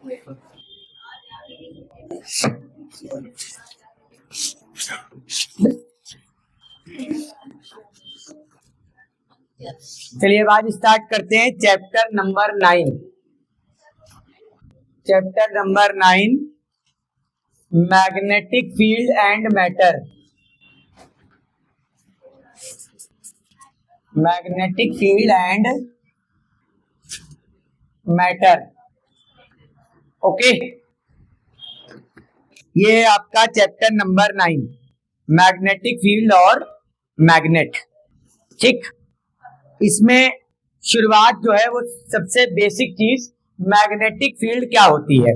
चलिए अब आज स्टार्ट करते हैं chapter number 9। Chapter number 9 magnetic field and matter. Magnetic field and matter. Okay, ये आपका चैप्टर नंबर 9 मैग्नेटिक फील्ड और मैग्नेट। ठीक, इसमें शुरुआत जो है वो सबसे बेसिक चीज मैग्नेटिक फील्ड क्या होती है।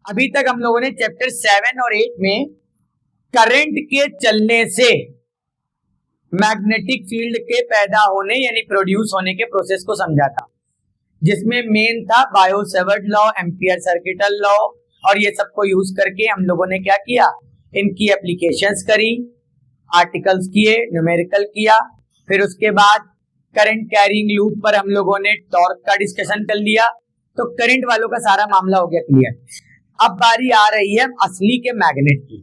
अभी तक हम लोगों ने चैप्टर 7 और 8 में करंट के चलने से मैग्नेटिक फील्ड के पैदा होने यानी प्रोड्यूस होने के प्रोसेस को समझा था, जिसमें मेन था Biot-Savart law, ampere circuital law, और ये सबको यूज करके हम लोगों ने क्या किया, इनकी एप्लीकेशंस करी, आर्टिकल्स किए, न्यूमेरिकल किया। फिर उसके बाद करंट कैरिंग लूप पर हम लोगों ने टॉर्क का डिस्कशन कर लिया। तो करंट वालों का सारा मामला हो गया क्लियर। अब बारी आ रही है असली के मैग्नेट की।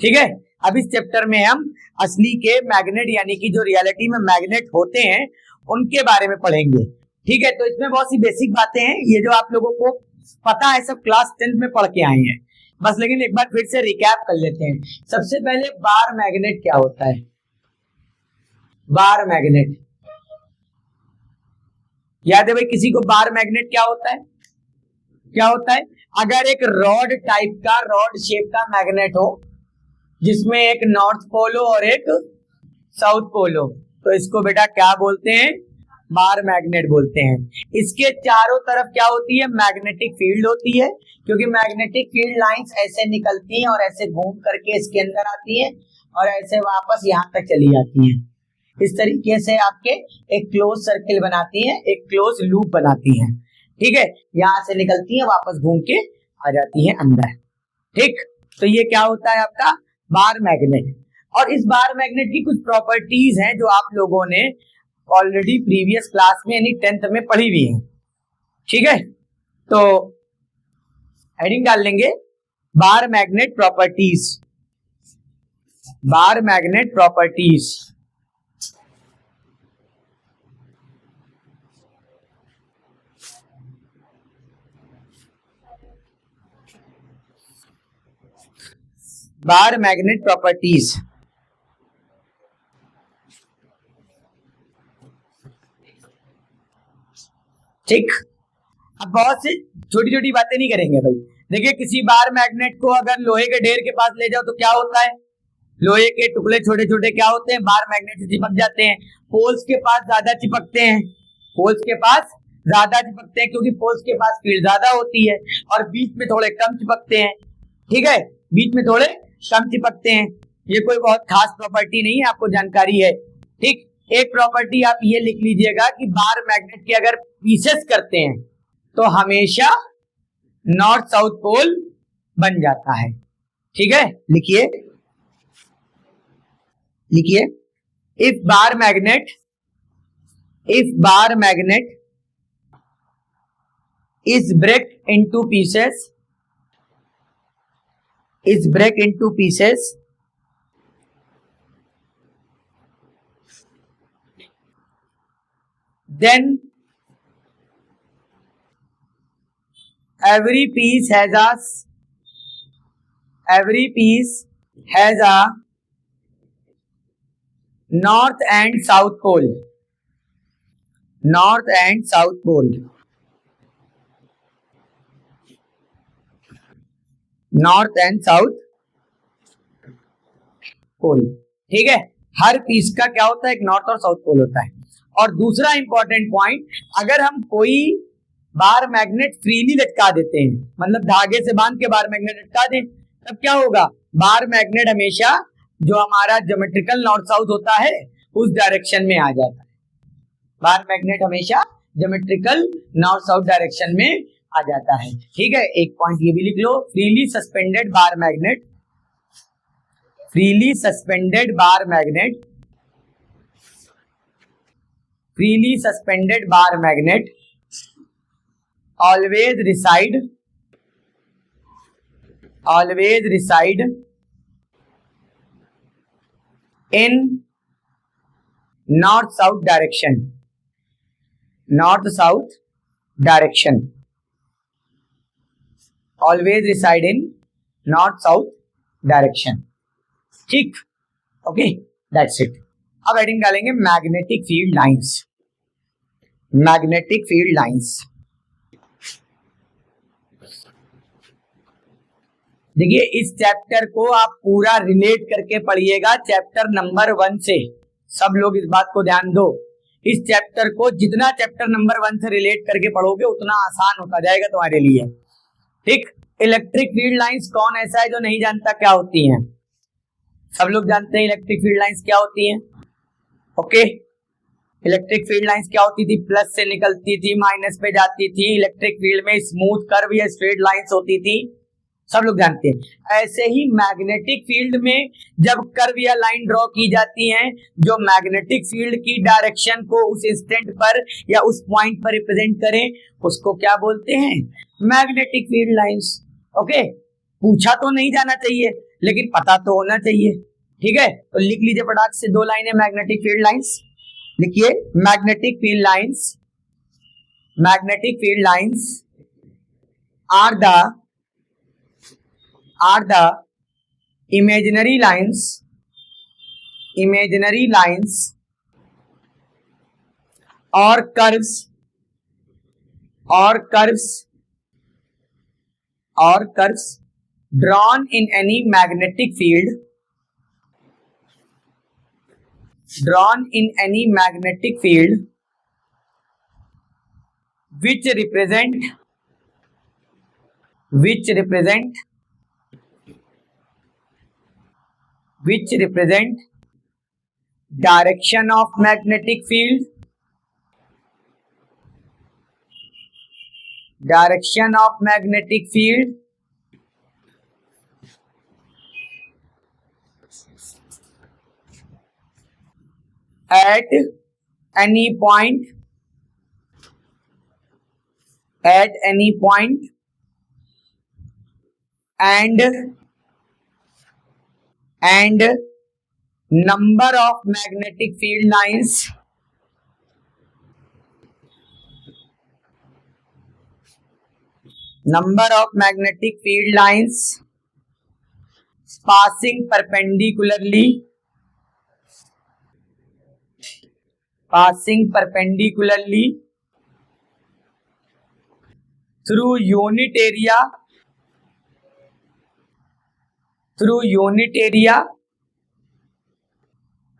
ठीक है, अब इस चैप्टर में हम असली के मैग्नेट यानी कि जो रियलिटी में मैग्नेट होते हैं उनके बारे में पढ़ेंगे। ठीक है, तो इसमें बहुत सी बेसिक बातें हैं, ये जो आप लोगों को पता है सब क्लास 10 में पढ़ के आए हैं बस, लेकिन एक बार फिर से रिकैप कर लेते हैं। सबसे पहले बार मैग्नेट क्या होता है। बार मैग्नेट याद है भाई किसी को? बार मैग्नेट क्या होता है? क्या होता है? अगर एक रॉड टाइप का, रॉड शेप का मैग्नेट हो जिसमें एक नॉर्थ पोल हो और एक साउथ पोल हो, तो इसको बेटा क्या बोलते हैं? बार मैग्नेट बोलते हैं। इसके चारों तरफ क्या होती है? मैग्नेटिक फील्ड होती है, क्योंकि मैग्नेटिक फील्ड लाइंस ऐसे निकलती हैं और ऐसे घूम करके इसके अंदर आती हैं और ऐसे वापस यहाँ तक चली जाती हैं। इस तरीके से आपके एक क्लोज सर्किल बनाती हैं, एक क्लोज लूप बनाती हैं। ठीक है, यहां से निकलती हैं, वापस घूम के आ जाती हैं अंदर। ठीक, तो ये क्या होता है आपका बार मैग्नेट। और इस बार मैग्नेट की कुछ प्रॉपर्टीज हैं जो आप लोगों ने ऑलरेडी प्रीवियस क्लास में यानी 10th में पढ़ी हुई है। ठीक है, तो हेडिंग डाल लेंगे bar magnet properties. Bar magnet properties. Bar magnet properties. ठीक, अब बहुत सी छोटी छोटी बातें नहीं करेंगे भाई। देखिए, किसी बार मैग्नेट को अगर लोहे के ढेर के पास ले जाओ तो क्या होता है? लोहे के टुकड़े छोटे छोटे क्या होते हैं? बार मैग्नेट से चिपक जाते हैं। पोल्स के पास ज्यादा चिपकते हैं। पोल्स के पास ज्यादा चिपकते हैं क्योंकि पोल्स के पास फील्ड ज्यादा होती है, और बीच में थोड़े कम चिपकते हैं। ठीक है, बीच में थोड़े कम चिपकते हैं। ये कोई बहुत खास प्रॉपर्टी नहीं है, आपको जानकारी है। ठीक, एक प्रॉपर्टी आप ये लिख लीजिएगा कि बार मैग्नेट के अगर पीसेस करते हैं तो हमेशा नॉर्थ साउथ पोल बन जाता है। ठीक है, लिखिए लिखिए if bar magnet is break into pieces then every piece has a north and south pole. North and south pole. North and south pole. ठीक है, हर पीस का क्या होता है? एक नॉर्थ और साउथ पोल होता है। और दूसरा इंपॉर्टेंट पॉइंट, अगर हम कोई बार मैग्नेट फ्रीली लटका देते हैं, मतलब धागे से बांध के बार मैग्नेट लटका दें, तब क्या होगा? बार मैग्नेट हमेशा जो हमारा ज्योमेट्रिकल नॉर्थ साउथ होता है उस डायरेक्शन में आ जाता है। बार मैग्नेट हमेशा ज्योमेट्रिकल नॉर्थ साउथ डायरेक्शन में आ जाता है। ठीक है, एक पॉइंट ये भी लिख लो, freely suspended bar magnet, freely suspended bar magnet, freely suspended bar magnet always reside in north south direction, always reside in north south direction. ठीक, ओके, दैट्स इट. अब हेडिंग डालेंगे magnetic field lines. Magnetic field lines, देखिए इस chapter को आप पूरा relate करके पढ़िएगा चैप्टर नंबर 1 से. सब लोग इस बात को ध्यान दो, इस चैप्टर को जितना चैप्टर नंबर 1 से रिलेट करके पढ़ोगे उतना आसान होता जाएगा तुम्हारे लिए. ठीक, इलेक्ट्रिक फील्ड लाइंस कौन ऐसा है जो नहीं जानता क्या होती हैं? सब लोग जानते हैं इलेक्ट्रिक फील्ड लाइंस क्या होती हैं. ओके, इलेक्ट्रिक फील्ड लाइंस क्या होती थी? प्लस से निकलती थी, माइनस पे जाती थी. इलेक्ट्रिक फील्ड में स्मूथ कर्व या स्ट्रेट लाइंस होती थी, सब लोग जानते हैं. ऐसे ही मैग्नेटिक फील्ड में जब कर्व या लाइन ड्रॉ की जाती हैं जो मैग्नेटिक फील्ड की डायरेक्शन को उस इंस्टेंट पर या उस पॉइंट पर रिप्रेजेंट करें, उसको क्या बोलते हैं? Magnetic field lines. ओके, पूछा तो नहीं जाना चाहिए लेकिन पता तो होना चाहिए. ठीक है, तो लिख लीजिए फटाक से 2 लाइनें मैग्नेटिक फील्ड लाइंस. लिखिए magnetic field lines are the imaginary lines or curves drawn in any magnetic field which represent direction of magnetic field at any point and number of magnetic field lines passing perpendicularly through unit area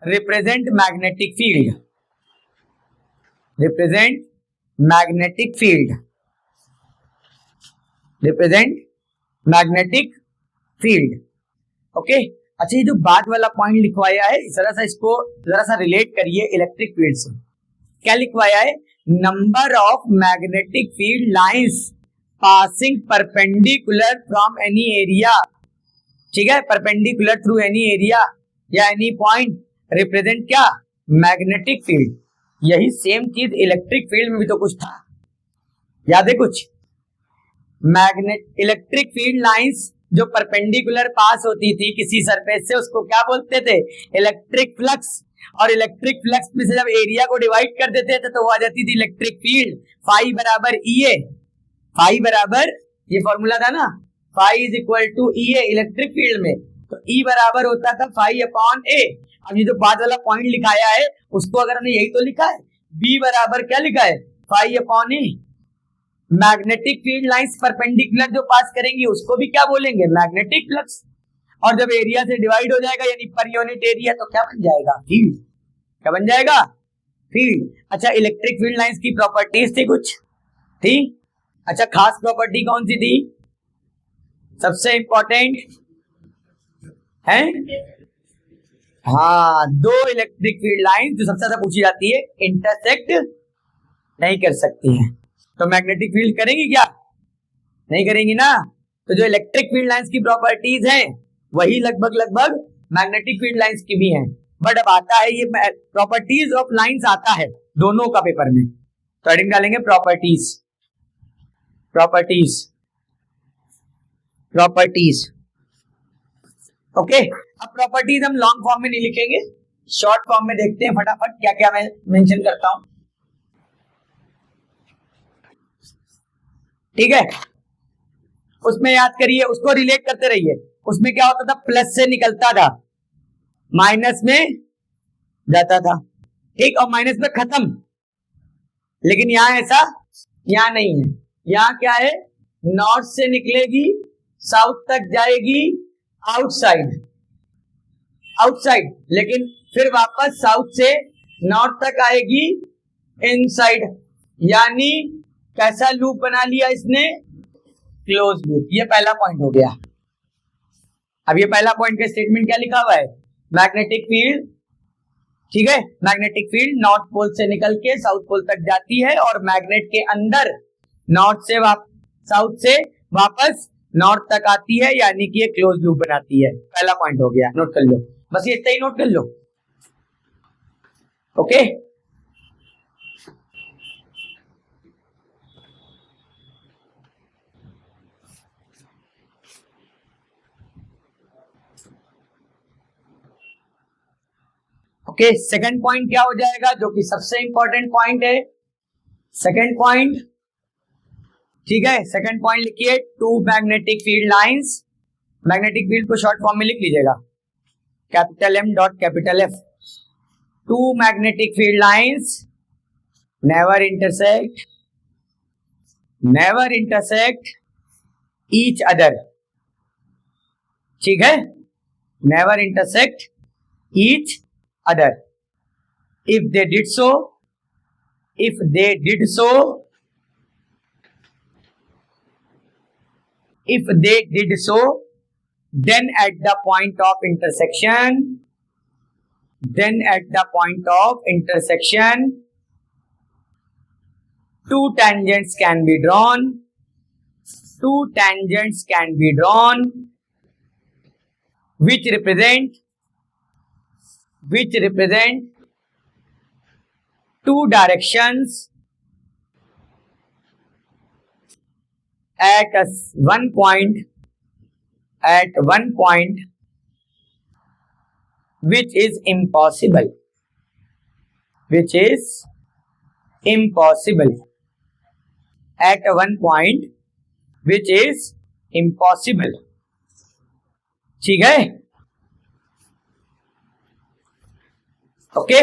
represent magnetic field. Okay, अच्छा ये जो बाद वाला point लिखवाया है इसको जरा सा रिलेट करिए इलेक्ट्रिक फील्ड से. क्या लिखवाया है? Number of magnetic field lines passing perpendicular from any area. ठीक है, परपेंडिकुलर थ्रू एनी एरिया या एनी पॉइंट रिप्रेजेंट क्या? Magnetic field. यही सेम चीज इलेक्ट्रिक फील्ड में भी तो कुछ था, याद है कुछ? इलेक्ट्रिक फील्ड लाइंस जो परपेंडिकुलर पास होती थी किसी सरफेस से उसको क्या बोलते थे? Electric flux. और इलेक्ट्रिक फ्लक्स में से जब एरिया को डिवाइड कर देते थे तो वो आ जाती थी इलेक्ट्रिक फील्ड. फाई बराबर ईए, फाई बराबर, ये फॉर्मूला था ना, phi is equal to E A electric field में, तो ई बराबर होता था फाई अपॉन ए. अब ये जो बाद वाला पॉइंट लिखाया है उसको अगर हमने यही तो लिखा है, बी बराबर क्या लिखा है? फाई अपॉन ए. मैग्नेटिक फील्ड लाइंस परपेंडिकुलर जो पास करेंगी उसको भी क्या बोलेंगे? Magnetic flux. और जब एरिया से डिवाइड हो जाएगा यानी पर यूनिट एरिया तो क्या बन जाएगा? फील्ड. क्या बन जाएगा? फील्ड. अच्छा, इलेक्ट्रिक फील्ड लाइंस की प्रॉपर्टीज थी कुछ थी. अच्छा, खास प्रॉपर्टी कौन सी थी? सबसे इंपॉर्टेंट है, हाँ, 2 इलेक्ट्रिक फील्ड लाइन जो सबसे ज्यादा पूछी जाती है इंटरसेक्ट नहीं कर सकती हैं. तो मैग्नेटिक फील्ड करेंगी क्या? नहीं करेंगी ना. तो जो इलेक्ट्रिक फील्ड लाइंस की प्रॉपर्टीज हैं वही लगभग मैग्नेटिक फील्ड लाइंस की भी हैं. बट अब आता है ये प्रॉपर्टीज ऑफ लाइंस आता है दोनों का पेपर में, तो हेडिंग डालेंगे प्रॉपर्टीज. Properties properties okay. अब प्रॉपर्टीज हम लॉन्ग फॉर्म में नहीं लिखेंगे, शॉर्ट फॉर्म में देखते हैं फटाफट क्या क्या मैं मेंशन करता हूं। ठीक है, उसमें याद करिए, उसको रिलेट करते रहिए। उसमें क्या होता था, प्लस से निकलता था माइनस में जाता था, ठीक, और माइनस में खत्म। लेकिन यहां ऐसा यहां नहीं है। यहां क्या है, नॉर्थ से निकलेगी साउथ तक जाएगी आउटसाइड आउटसाइड, लेकिन फिर वापस साउथ से नॉर्थ तक आएगी इनसाइड। यानी कैसा लूप बना लिया इसने, क्लोज लूप। ये पहला पॉइंट हो गया। अब ये पहला पॉइंट का स्टेटमेंट क्या लिखा हुआ है, मैग्नेटिक फील्ड, ठीक है, मैग्नेटिक फील्ड नॉर्थ पोल से निकल के साउथ पोल तक जाती है और मैग्नेट के अंदर नॉर्थ से साउथ से वापस नॉर्थ तक आती है, यानी कि ये क्लोज लूप बनाती है। पहला पॉइंट हो गया, नोट कर लो, बस ये इतना ही नोट कर लो। Okay, okay. सेकंड पॉइंट क्या हो जाएगा, जो कि सबसे इंपॉर्टेंट पॉइंट है, सेकंड पॉइंट, ठीक है। सेकंड पॉइंट लिखिए, two magnetic field lines, magnetic field को शॉर्ट फॉर्म में लिख लीजिएगा, capital M dot capital F। Two magnetic field lines never intersect each other, ठीक है, never intersect each other. if they did so then at the point of intersection two tangents can be drawn which represent two directions at one point which is impossible at one point which is impossible, ठीक है, okay.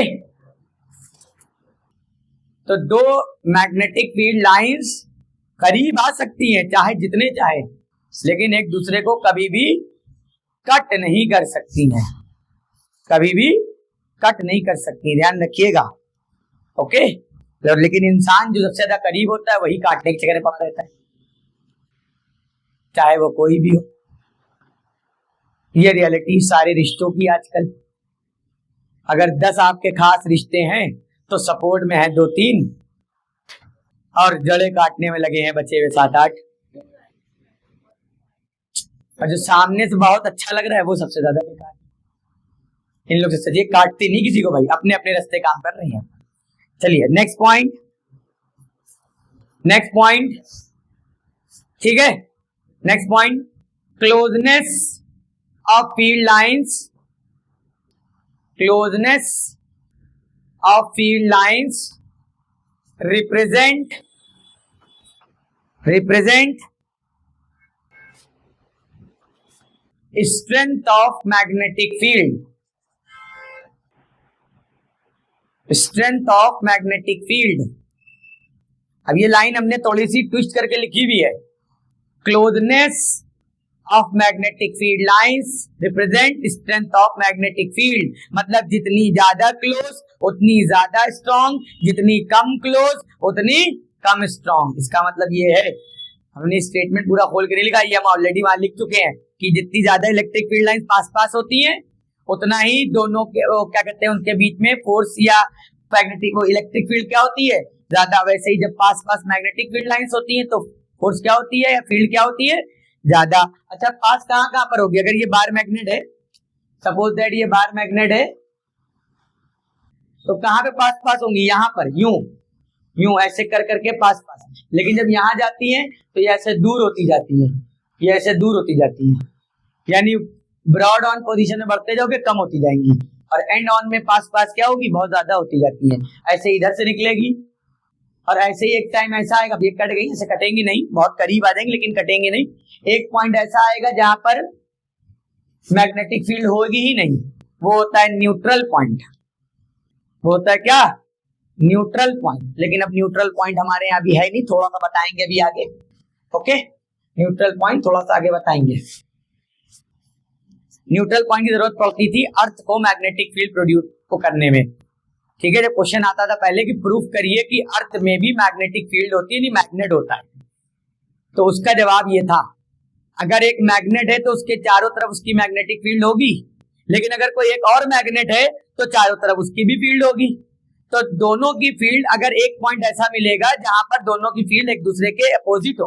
तो दो magnetic field lines करीब आ सकती हैं, चाहे जितने चाहे, लेकिन एक दूसरे को कभी भी कट नहीं कर सकती हैं, कभी भी कट नहीं कर सकती, ध्यान रखिएगा, ओके। लेकिन इंसान जो सबसे ज्यादा करीब होता है वही काटने के चक्कर में पकड़ रहता है, चाहे वो कोई भी हो। ये रियलिटी सारे रिश्तों की आजकल। अगर 10 आपके खास रिश्ते हैं तो सपोर्ट में है 2-3 और जड़े काटने में लगे हैं बचे हुए 7-8, और जो सामने से बहुत अच्छा लग रहा है वो सबसे ज्यादा बेकार। इन लोग से सजिए काटते नहीं किसी को भाई, अपने अपने रास्ते काम कर रहे हैं। चलिए नेक्स्ट पॉइंट, ठीक है, next point, closeness of field lines represent strength of magnetic field, अब ये लाइन हमने थोड़ी सी ट्विस्ट करके लिखी हुई है, closeness of magnetic field lines represent strength of magnetic field, मतलब जितनी ज्यादा क्लोज उतनी ज्यादा स्ट्रॉन्ग, जितनी कम क्लोज उतनी कम स्ट्रॉन्ग। इसका मतलब ये है, हमने स्टेटमेंट पूरा खोल के नहीं लिखा, ये हम ऑलरेडी वहां लिख चुके हैं कि जितनी ज्यादा इलेक्ट्रिक फील्ड लाइंस पास होती हैं उतना ही दोनों के क्या कहते हैं उनके बीच में फोर्स या मैग्नेटिक इलेक्ट्रिक फील्ड क्या होती है ज्यादा। वैसे ही जब पास मैग्नेटिक फील्ड लाइंस होती हैं तो फोर्स क्या होती है या फील्ड क्या होती है, ज्यादा। अच्छा, पास कहां पर होगी, अगर ये बार मैग्नेट है, सपोज दैट ये बार मैग्नेट है, तो कहां पे पास होंगी, यहां पर यूं, यूं ऐसे कर करके पास पास, लेकिन जब यहाँ जाती है तो ये ऐसे दूर होती जाती है, ये ऐसे दूर होती जाती है, यानी ब्रॉड ऑन पोजीशन में बढ़ते जाओगे कम होती जाएंगी, और एंड ऑन में पास पास क्या होगी, बहुत ज्यादा होती जाती है। ऐसे इधर से निकलेगी और ऐसे ही एक टाइम ऐसा आएगा, ये कट गई, ऐसे कटेंगी नहीं, बहुत करीब आ जाएंगे लेकिन कटेंगे नहीं। एक पॉइंट ऐसा आएगा जहां पर मैग्नेटिक फील्ड होगी ही नहीं, वो होता है न्यूट्रल पॉइंट, वो होता है क्या, न्यूट्रल पॉइंट। लेकिन अब न्यूट्रल पॉइंट हमारे यहाँ भी है नहीं, थोड़ा सा बताएंगे अभी आगे। ओके, न्यूट्रल पॉइंट थोड़ा सा आगे बताएंगे। न्यूट्रल पॉइंट की जरूरत पड़ती थी अर्थ को मैग्नेटिक फील्ड प्रोड्यूस को करने में। ठीक है, जब क्वेश्चन आता था पहले कि प्रूफ करिए कि अर्थ में भी मैग्नेटिक फील्ड होती है, नहीं मैग्नेट होता है, तो उसका जवाब ये था, अगर एक मैग्नेट है तो उसके चारों तरफ उसकी मैग्नेटिक फील्ड होगी, लेकिन अगर कोई एक और मैग्नेट है तो चारों तरफ उसकी भी फील्ड होगी। तो दोनों की फील्ड, अगर एक पॉइंट ऐसा मिलेगा जहां पर दोनों की फील्ड एक दूसरे के अपोजिट हो,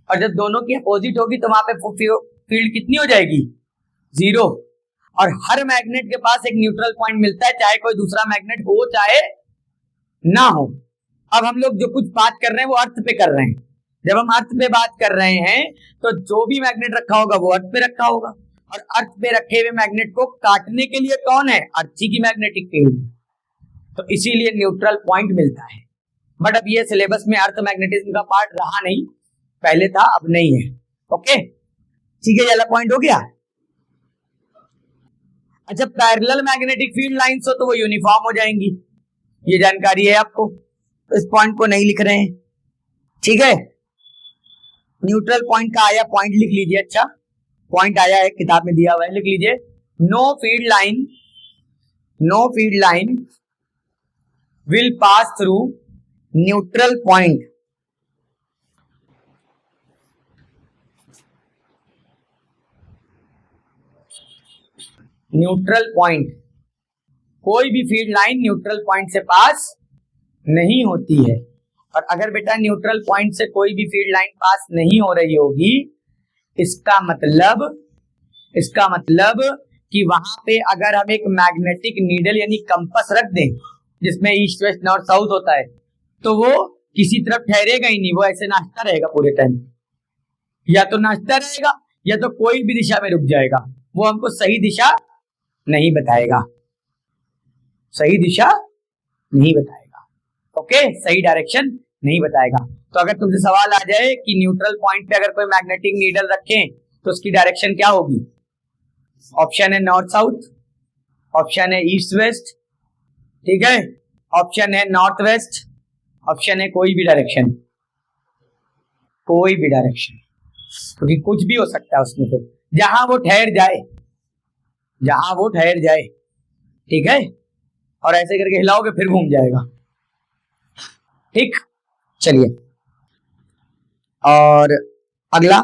और जब दोनों की अपोजिट होगी तो वहां पे फील्ड कितनी हो जाएगी, जीरो। और हर मैग्नेट के पास एक न्यूट्रल पॉइंट मिलता है, चाहे कोई दूसरा मैग्नेट हो चाहे ना हो। अब हम लोग जो कुछ बात कर रहे हैं वो अर्थ पे कर रहे हैं। जब हम अर्थ पे बात कर रहे हैं तो जो भी मैग्नेट रखा होगा वो अर्थ पे रखा होगा, और अर्थ पे रखे हुए मैग्नेट को काटने के लिए कौन है, अर्थ की मैग्नेटिक फील्ड, तो इसीलिए न्यूट्रल पॉइंट मिलता है। बट अब ये सिलेबस में अर्थ मैग्नेटिज्म का पार्ट रहा नहीं, पहले था अब नहीं है। ओके ठीक है, ये वाला पॉइंट हो गया। अच्छा, पैरेलल मैग्नेटिक फील्ड लाइंस हो तो वो यूनिफॉर्म हो जाएंगी, ये जानकारी है आपको, तो इस पॉइंट को नहीं लिख रहे हैं। ठीक है, न्यूट्रल पॉइंट का आया, पॉइंट लिख लीजिए। अच्छा, पॉइंट आया है, किताब में दिया हुआ है, लिख लीजिए। Know field line will pass through neutral point कोई भी फील्ड लाइन न्यूट्रल पॉइंट से पास नहीं होती है। और अगर बेटा न्यूट्रल पॉइंट से कोई भी फील्ड लाइन पास नहीं हो रही होगी, इसका मतलब कि वहां पे अगर हम एक मैग्नेटिक नीडल यानी कंपास रख दें जिसमें ईस्ट वेस्ट नॉर्थ साउथ होता है, तो वो किसी तरफ ठहरेगा ही नहीं, वो ऐसे नाचता रहेगा पूरे टाइम, या तो नाचता रहेगा या तो कोई भी दिशा में रुक जाएगा, वो हमको सही दिशा नहीं बताएगा, ओके, सही डायरेक्शन नहीं बताएगा। तो अगर तुमसे सवाल आ जाए कि न्यूट्रल पॉइंट पे अगर कोई मैग्नेटिक नीडल रखें तो उसकी डायरेक्शन क्या होगी, ऑप्शन है नॉर्थ साउथ, ऑप्शन है ईस्ट वेस्ट, ठीक है, ऑप्शन है नॉर्थ वेस्ट, ऑप्शन है कोई भी डायरेक्शन, क्योंकि कुछ भी हो सकता है उसमें से, जहां वो ठहर जाए, ठीक है, और ऐसे करके हिलाओगे फिर घूम जाएगा। ठीक, चलिए और अगला,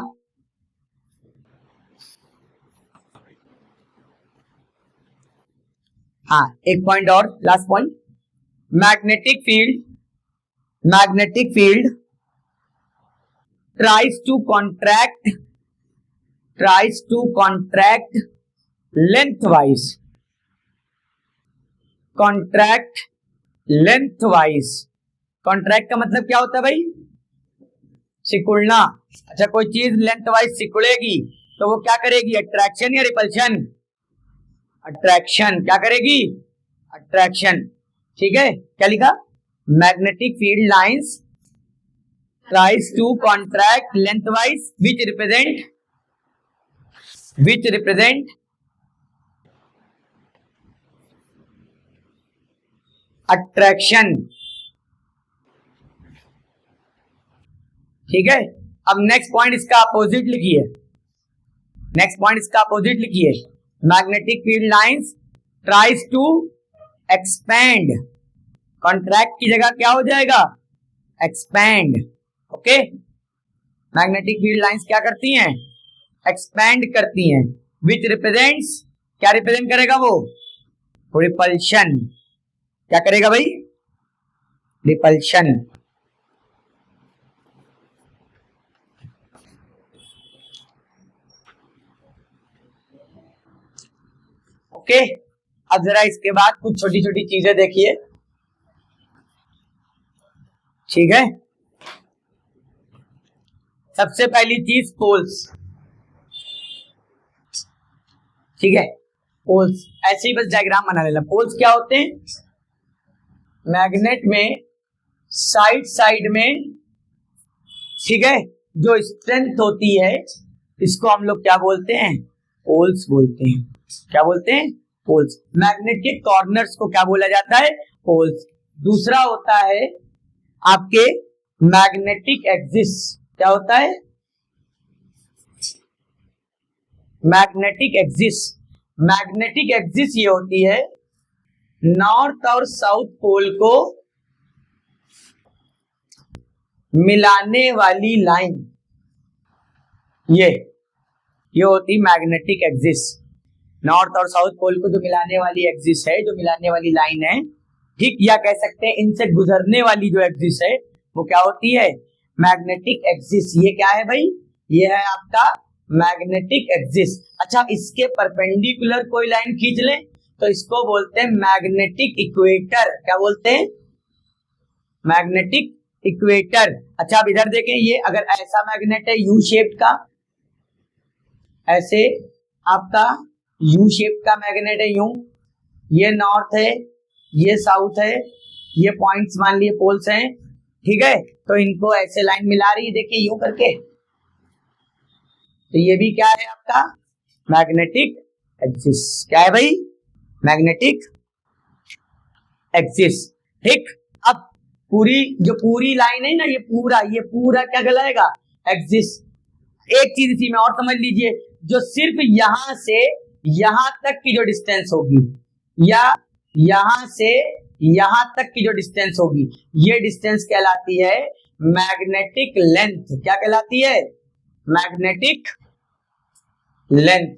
हाँ एक पॉइंट और, last point, magnetic field tries to contract lengthwise, contract का मतलब क्या होता है भाई, सिकुड़ना। अच्छा, कोई चीज लेंथ वाइज सिकुड़ेगी तो वो क्या करेगी, अट्रैक्शन या रिपल्शन, अट्रैक्शन, क्या करेगी, अट्रैक्शन। ठीक है, क्या लिखा, magnetic field lines tries to contract lengthwise which represent attraction। ठीक है, अब नेक्स्ट पॉइंट इसका अपोजिट लिखिए, magnetic field lines tries to expand, contract की जगह क्या हो जाएगा, expand. Okay, magnetic field lines क्या करती हैं, एक्सपैंड करती हैं, विच रिप्रेजेंट्स, क्या रिप्रेजेंट करेगा वो, रिपल्शन। क्या करेगा भाई, रिपल्शन। ओके, अब जरा इसके बाद कुछ छोटी छोटी चीजें देखिए। ठीक है। सबसे पहली चीज पोल्स, ठीक है, पोल्स ऐसे ही बस डायग्राम बना लेना। पोल्स क्या होते हैं? मैग्नेट में साइड साइड में, ठीक है, जो स्ट्रेंथ होती है इसको हम लोग क्या बोलते हैं? पोल्स बोलते हैं। क्या बोलते हैं? पोल्स। मैग्नेट के कॉर्नर्स को क्या बोला जाता है? पोल्स। दूसरा होता है आपके मैग्नेटिक एक्सिस। क्या होता है? Magnetic axis. मैग्नेटिक एक्सिस ये होती है नॉर्थ और साउथ पोल को मिलाने वाली लाइन। ये होती मैग्नेटिक एक्सिस। नॉर्थ और साउथ पोल को जो मिलाने वाली एक्सिस है, जो मिलाने वाली लाइन है, ठीक, या कह सकते हैं इनसे गुजरने वाली जो एक्सिस है वो क्या होती है? Magnetic axis. ये क्या है भाई? ये है आपका मैग्नेटिक एक्सिस। अच्छा, इसके परपेंडिकुलर कोई लाइन खींच लें तो इसको बोलते हैं मैग्नेटिक इक्वेटर। क्या बोलते हैं? Magnetic equator. अच्छा, अब इधर देखें, ये अगर ऐसा मैग्नेट है यू शेप का, ऐसे आपका यू शेप का मैग्नेट है, यूं, ये नॉर्थ है, ये साउथ है, ये पॉइंट्स मान लिए पोल्स हैं, ठीक है, तो इनको ऐसे लाइन मिला रही है, देखिए यूं करके, तो ये भी क्या है आपका? Magnetic axis. क्या है भाई? Magnetic axis. ठीक, अब पूरी लाइन है ना, ये पूरा क्या कहलाएगा? एक्सिस। एक चीज इसी में और समझ लीजिए, जो सिर्फ यहां से यहां तक की जो डिस्टेंस होगी, या यहां से यहां तक की जो डिस्टेंस होगी, ये डिस्टेंस कहलाती है मैग्नेटिक लेंथ। क्या कहलाती है? Magnetic length.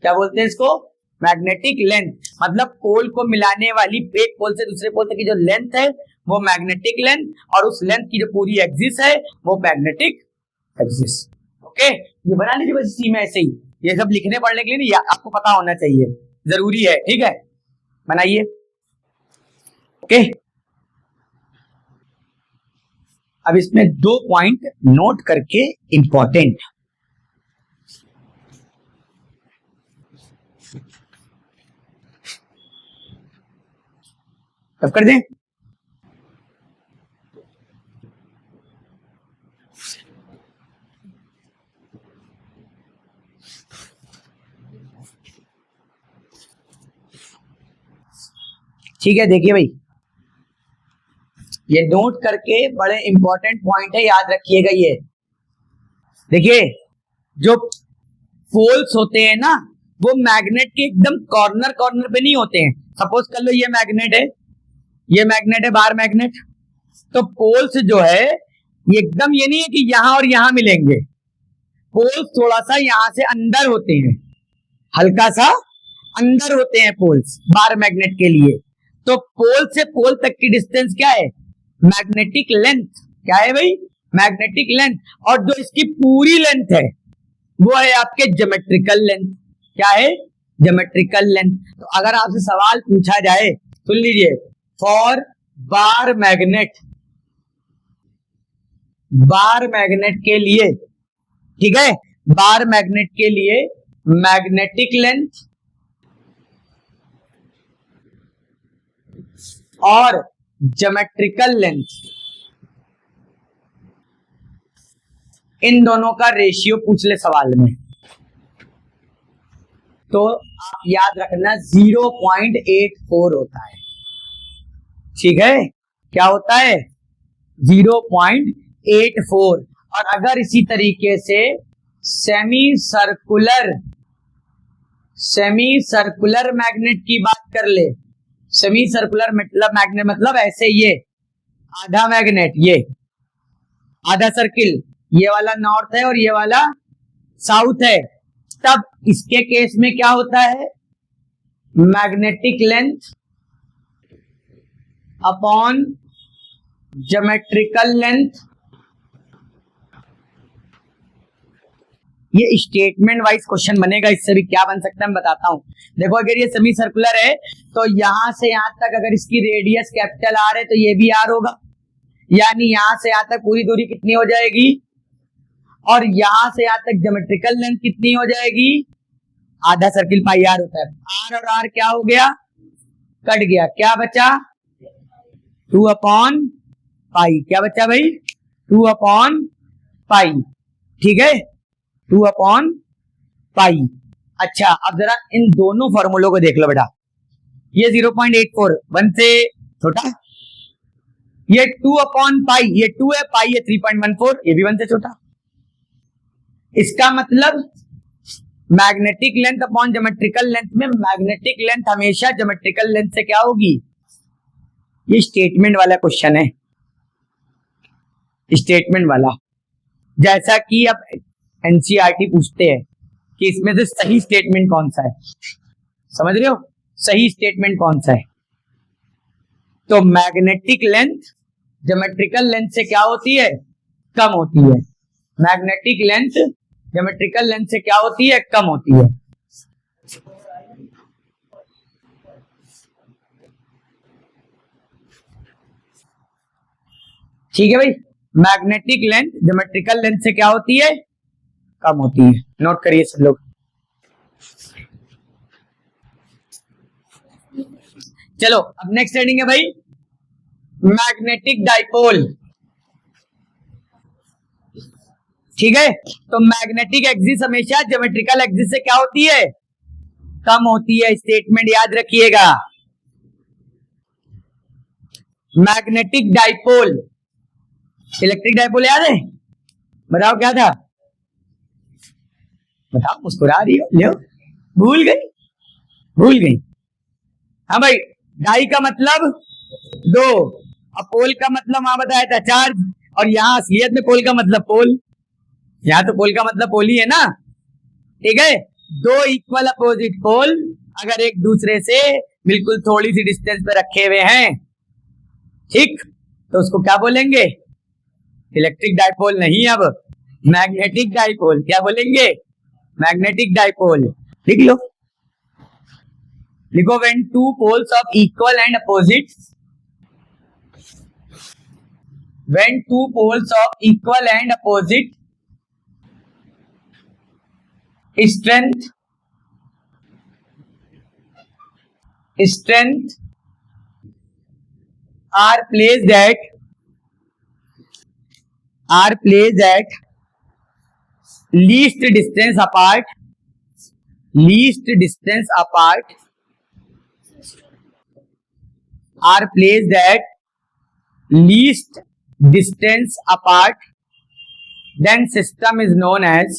क्या बोलते हैं इसको? Magnetic length. मतलब पोल को मिलाने वाली, एक पोल से दूसरे पोल तक की जो लेंथ है वो मैग्नेटिक लेंथ, और उस लेंथ की जो पूरी एक्सिस है वो मैग्नेटिक एक्सिस। ओके, ये बना लीजिए बस इसी में ऐसे ही। ये सब लिखने पढ़ने के लिए नहीं, आपको पता होना चाहिए, जरूरी है, ठीक है, बनाइए। ओके, अब इसमें 2 पॉइंट नोट करके इंपॉर्टेंट। तब कर दें। ठीक है, देखिए भाई, ये नोट करके बड़े इंपॉर्टेंट पॉइंट है, याद रखिएगा। ये देखिए, जो पोल्स होते हैं ना वो मैग्नेट के एकदम कॉर्नर पे नहीं होते हैं। सपोज कर लो ये मैग्नेट है, ये मैग्नेट है, बार मैग्नेट, तो पोल्स जो है ये एकदम, ये नहीं है कि यहां और यहां मिलेंगे। पोल्स थोड़ा सा यहां से अंदर होते हैं, हल्का सा अंदर होते हैं पोल्स बार मैग्नेट के लिए। तो पोल से पोल तक की डिस्टेंस क्या है? Magnetic length. क्या है भाई? Magnetic length. और जो इसकी पूरी लेंथ है वो है आपके ज्योमेट्रिकल लेंथ। क्या है? Geometrical length. तो अगर आपसे सवाल पूछा जाए, सुन लीजिए, फॉर बार मैग्नेट के लिए, ठीक है, बार मैग्नेट के लिए मैग्नेटिक लेंथ और ज्योमेट्रिकल लेंथ, इन दोनों का रेशियो पूछ ले सवाल में, तो आप याद रखना 0.84 होता है। ठीक है, क्या होता है? 0.84। और अगर इसी तरीके से सेमी सर्कुलर मैग्नेट की बात कर ले, सेमी सर्कुलर मैग्नेट मतलब ऐसे, ये आधा मैग्नेट, ये आधा सर्किल, ये वाला नॉर्थ है और ये वाला साउथ है, तब इसके केस में क्या होता है? Magnetic length upon geometrical length. ये स्टेटमेंट वाइज क्वेश्चन बनेगा, इससे भी क्या बन सकता है मैं बताता हूं। देखो, अगर ये सेमी सर्कुलर है तो यहां से यहां तक अगर इसकी रेडियस कैपिटल आर है तो ये भी आर होगा, यानी यहां से यहां तक पूरी दूरी कितनी हो जाएगी, और यहां से यहां तक ज्योमेट्रिकल लेंथ कितनी हो जाएगी, आधा सर्किल पाई आर होता है। आर और आर क्या हो गया, कट गया, क्या बचा 2 अपॉन पाई, क्या बचा भाई 2 अपॉन पाई, ठीक है 2 अपॉन पाई। अच्छा अब जरा इन दोनों फॉर्मूलों को देख लो बेटा, ये 0.84 1 से छोटा, ये 2 अपॉन पाई, ये 2 है, पाई है 3.14, ये भी 1 से छोटा। इसका मतलब magnetic length upon geometrical length में मैग्नेटिक लेंथ हमेशा ज्योमेट्रिकल लेंथ से क्या होगी, ये स्टेटमेंट वाला क्वेश्चन है, स्टेटमेंट वाला, जैसा कि अब एनसीईआरटी पूछते हैं कि इसमें से सही स्टेटमेंट कौन सा है, समझ रहे हो, सही स्टेटमेंट कौन सा है। तो मैग्नेटिक लेंथ ज्योमेट्रिकल लेंथ से क्या होती है, कम होती है, मैग्नेटिक लेंथ ज्योमेट्रिकल लेंथ से क्या होती है, कम होती है। ठीक है भाई, मैग्नेटिक लेंथ ज्योमेट्रिकल लेंथ से क्या होती है, कम होती है, नोट करिए सब लोग। चलो अब नेक्स्ट हेडिंग है भाई मैग्नेटिक डाइपोल, ठीक है। तो मैग्नेटिक एक्सिस हमेशा ज्योमेट्रिकल एक्सिस से क्या होती है, कम होती है, स्टेटमेंट याद रखिएगा। मैग्नेटिक डाइपोल, इलेक्ट्रिक डाइपोल याद है, बताओ क्या था, बताओ, मुस्कुरा रही हो, ले भूल गई, भूल गई। हाँ भाई, डाई का मतलब 2, अब पोल का मतलब वहां बताया था चार्ज, और यहाँ असलियत में पोल का मतलब पोल, यहाँ तो पोल का मतलब पोल ही है ना, ठीक है। 2 इक्वल अपोजिट पोल अगर एक दूसरे से बिल्कुल थोड़ी सी डिस्टेंस पे रखे हुए हैं, ठीक, तो उसको क्या बोलेंगे, इलेक्ट्रिक डाइपोल नहीं, अब मैग्नेटिक डाइपोल, क्या बोलेंगे, मैग्नेटिक डाइपोल। लिख लो, लिखो, when 2 poles of equal and opposite, when 2 poles of equal and opposite strength are placed at least distance apart, are placed at least distance apart, then system is known as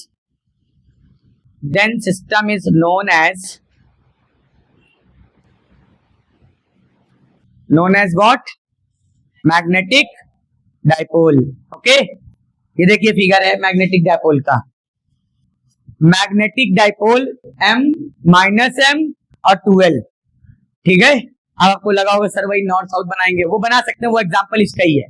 what, magnetic dipole. Okay, ये देखिए figure है magnetic dipole का, magnetic dipole m -m और 2l, ठीक है। अब आपको लगा होगा सर वही नॉर्थ साउथ बनाएंगे, वो बना सकते हैं, वो एग्जांपल इसका ही है।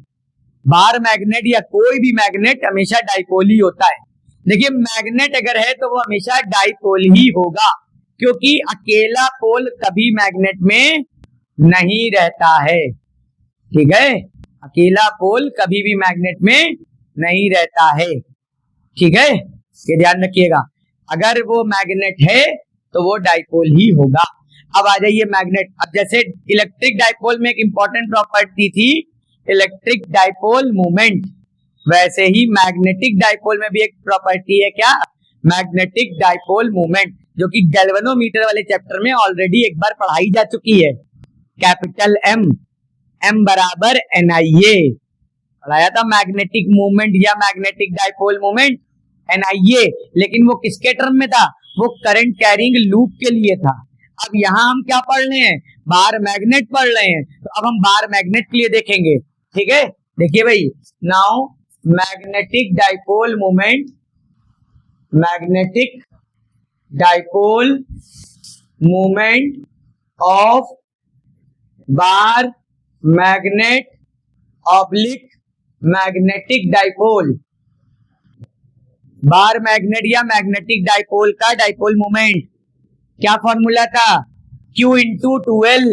बार मैग्नेट या कोई भी मैग्नेट हमेशा डाइपोल ही होता है। देखिए मैग्नेट अगर है तो वो हमेशा डाइपोल ही होगा, क्योंकि अकेला पोल कभी मैग्नेट में नहीं रहता है, ठीक है, अकेला पोल कभी भी मैग्नेट में नहीं रहता है, ठीक है, ये ध्यान रखिएगा। अगर वो मैग्नेट है तो वो डाइपोल ही होगा। अब आ जाइए मैग्नेट, अब जैसे इलेक्ट्रिक डाइपोल में एक इंपॉर्टेंट प्रॉपर्टी थी इलेक्ट्रिक डाइपोल मोमेंट, वैसे ही मैग्नेटिक डाइपोल में भी एक प्रॉपर्टी है, क्या, मैग्नेटिक डाइपोल मोमेंट, जो कि गैल्वेनोमीटर वाले चैप्टर में ऑलरेडी एक बार पढ़ाई जा चुकी है। कैपिटल M बराबर NIA पढ़ाया था, मैग्नेटिक मूवमेंट या मैग्नेटिक डाइपोल मूवमेंट NIA, लेकिन वो किसके टर्म में था, वो करंट कैरिंग लूप के लिए था। अब यहाँ हम क्या पढ़ रहे हैं, बार मैग्नेट पढ़ रहे हैं, तो अब हम बार मैग्नेट के लिए देखेंगे, ठीक है। देखिए भाई, now magnetic dipole moment, magnetic dipole moment of bar magnet oblique magnetic dipole, bar magnet या मैग्नेटिक डाइपोल का डाइपोल मोमेंट क्या फॉर्मूला था, Q × 2L,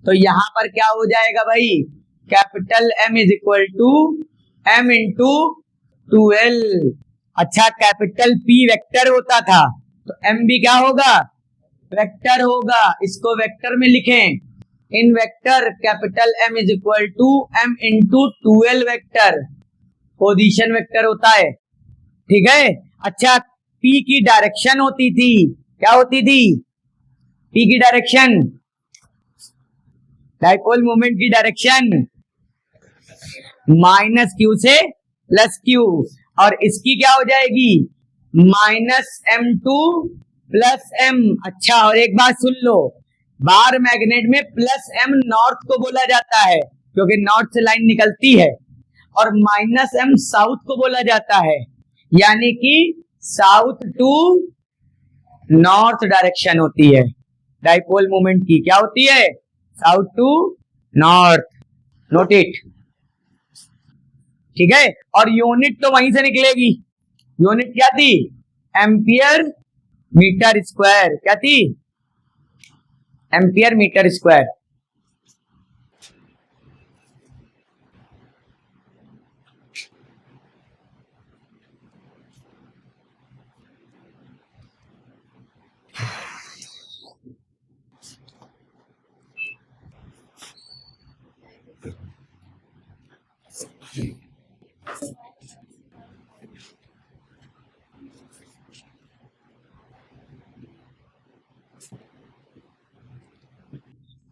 तो यहां पर क्या हो जाएगा भाई, capital M is equal to M into 2L। अच्छा, कैपिटल P वेक्टर होता था तो M भी क्या होगा, वेक्टर होगा। इसको वेक्टर में लिखें, in vector capital M is equal to M into 2L vector, position vector होता है, ठीक है। अच्छा, P की डायरेक्शन होती थी, क्या होती थी, P की डायरेक्शन, डाइपोल मोमेंट की डायरेक्शन माइनस Q से प्लस Q, और इसकी क्या हो जाएगी, माइनस M2 प्लस M। अच्छा, और एक बात सुन लो, बार मैग्नेट में प्लस M नॉर्थ को बोला जाता है क्योंकि नॉर्थ से लाइन निकलती है, और माइनस M साउथ को बोला जाता है, यानी कि साउथ टू नॉर्थ डायरेक्शन होती है डाइपोल मोमेंट की, क्या होती है, south to north. Note it, ठीक है। और यूनिट तो वहीं से निकलेगी, यूनिट क्या थी, एम्पियर मीटर स्क्वायर, क्या थी, एम्पियर मीटर स्क्वायर।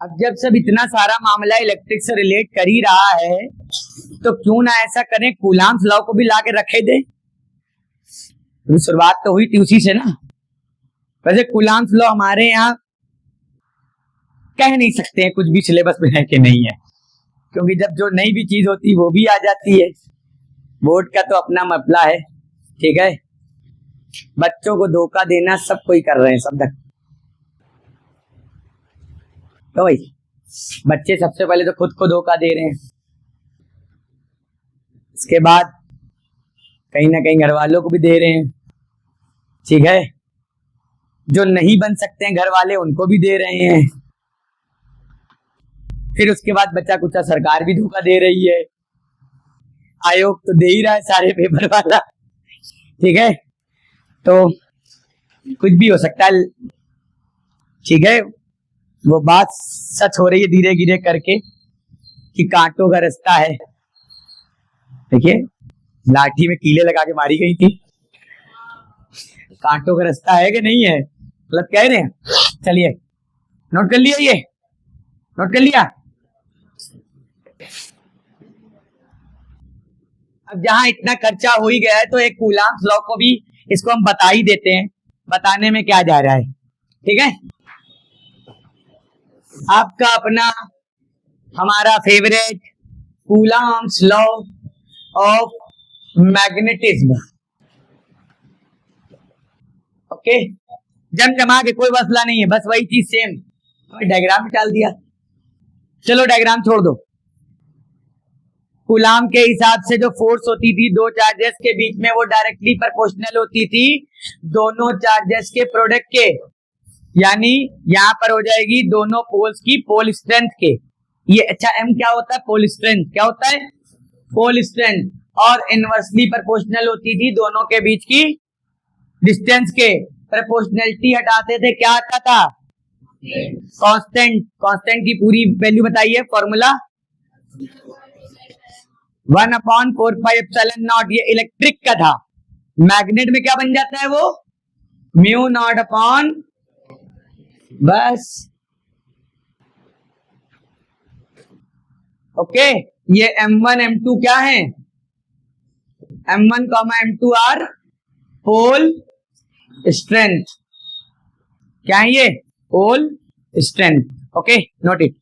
अब जब सब इतना सारा मामला इलेक्ट्रिक से रिलेट कर ही रहा है तो क्यों ना ऐसा करें, कूलाम्स लॉ को भी ला के रखे दे। शुरुआत तो हुई थी उसी से ना। वैसे कूलाम्स लॉ हमारे यहाँ कह नहीं सकते हैं कुछ भी सिलेबस में है कि नहीं है, क्योंकि जब जो नई भी चीज होती है वो भी आ जाती है। बोर्ड का तो अपना मसला है, ठीक है। बच्चों को धोखा देना सब कोई कर रहे हैं, सब तक तो भाई बच्चे सबसे पहले तो खुद को धोखा दे रहे हैं, इसके बाद कहीं ना कहीं घर वालों को भी दे रहे हैं, ठीक है। जो नहीं बन सकते हैं घर वाले उनको भी दे रहे हैं, फिर उसके बाद बच्चा कुचा सरकार भी धोखा दे रही है, आयोग तो दे ही रहा है सारे पेपर वाला, ठीक है। तो कुछ भी हो सकता है, ठीक है। वो बात सच हो रही है धीरे धीरे करके कि कांटों का रास्ता है। देखिए लाठी में कीले लगा के मारी गई थी, कांटों का रास्ता है कि नहीं है, मतलब कह रहे हैं। चलिए नोट कर लिया, ये नोट कर लिया। अब जहां इतना खर्चा हो ही गया है तो एक कूलाम्स लॉ को भी इसको हम बता ही देते हैं, बताने में क्या जा रहा है, ठीक है। आपका अपना हमारा favourite coulombs law of magnetism, okay. जमा के कोई मसला नहीं है, बस वही चीज सेम डायग्राम में डाल दिया। चलो डायग्राम छोड़ दो। कूलाम के हिसाब से जो फोर्स होती थी दो चार्जेस के बीच में वो डायरेक्टली प्रोपोर्शनल होती थी दोनों चार्जेस के प्रोडक्ट के, यानी यहां पर हो जाएगी दोनों पोल्स की पोल स्ट्रेंथ के। ये अच्छा एम क्या होता है, पोल स्ट्रेंथ, क्या होता है, पोल स्ट्रेंथ। और इनवर्सली प्रोपोर्शनल होती थी दोनों के बीच की डिस्टेंस के। प्रोपोर्शनलिटी हटाते थे क्या आता था, कांस्टेंट। कांस्टेंट की पूरी वैल्यू बताइए, फॉर्मूला 1/4πε0। ये इलेक्ट्रिक का था, मैग्नेट में क्या बन जाता है वो, म्यू नॉट अपॉन, बस ओके। ये M1 M2 क्या है, M1 M2 are pole strength, क्या है ये, pole strength, okay. Note it.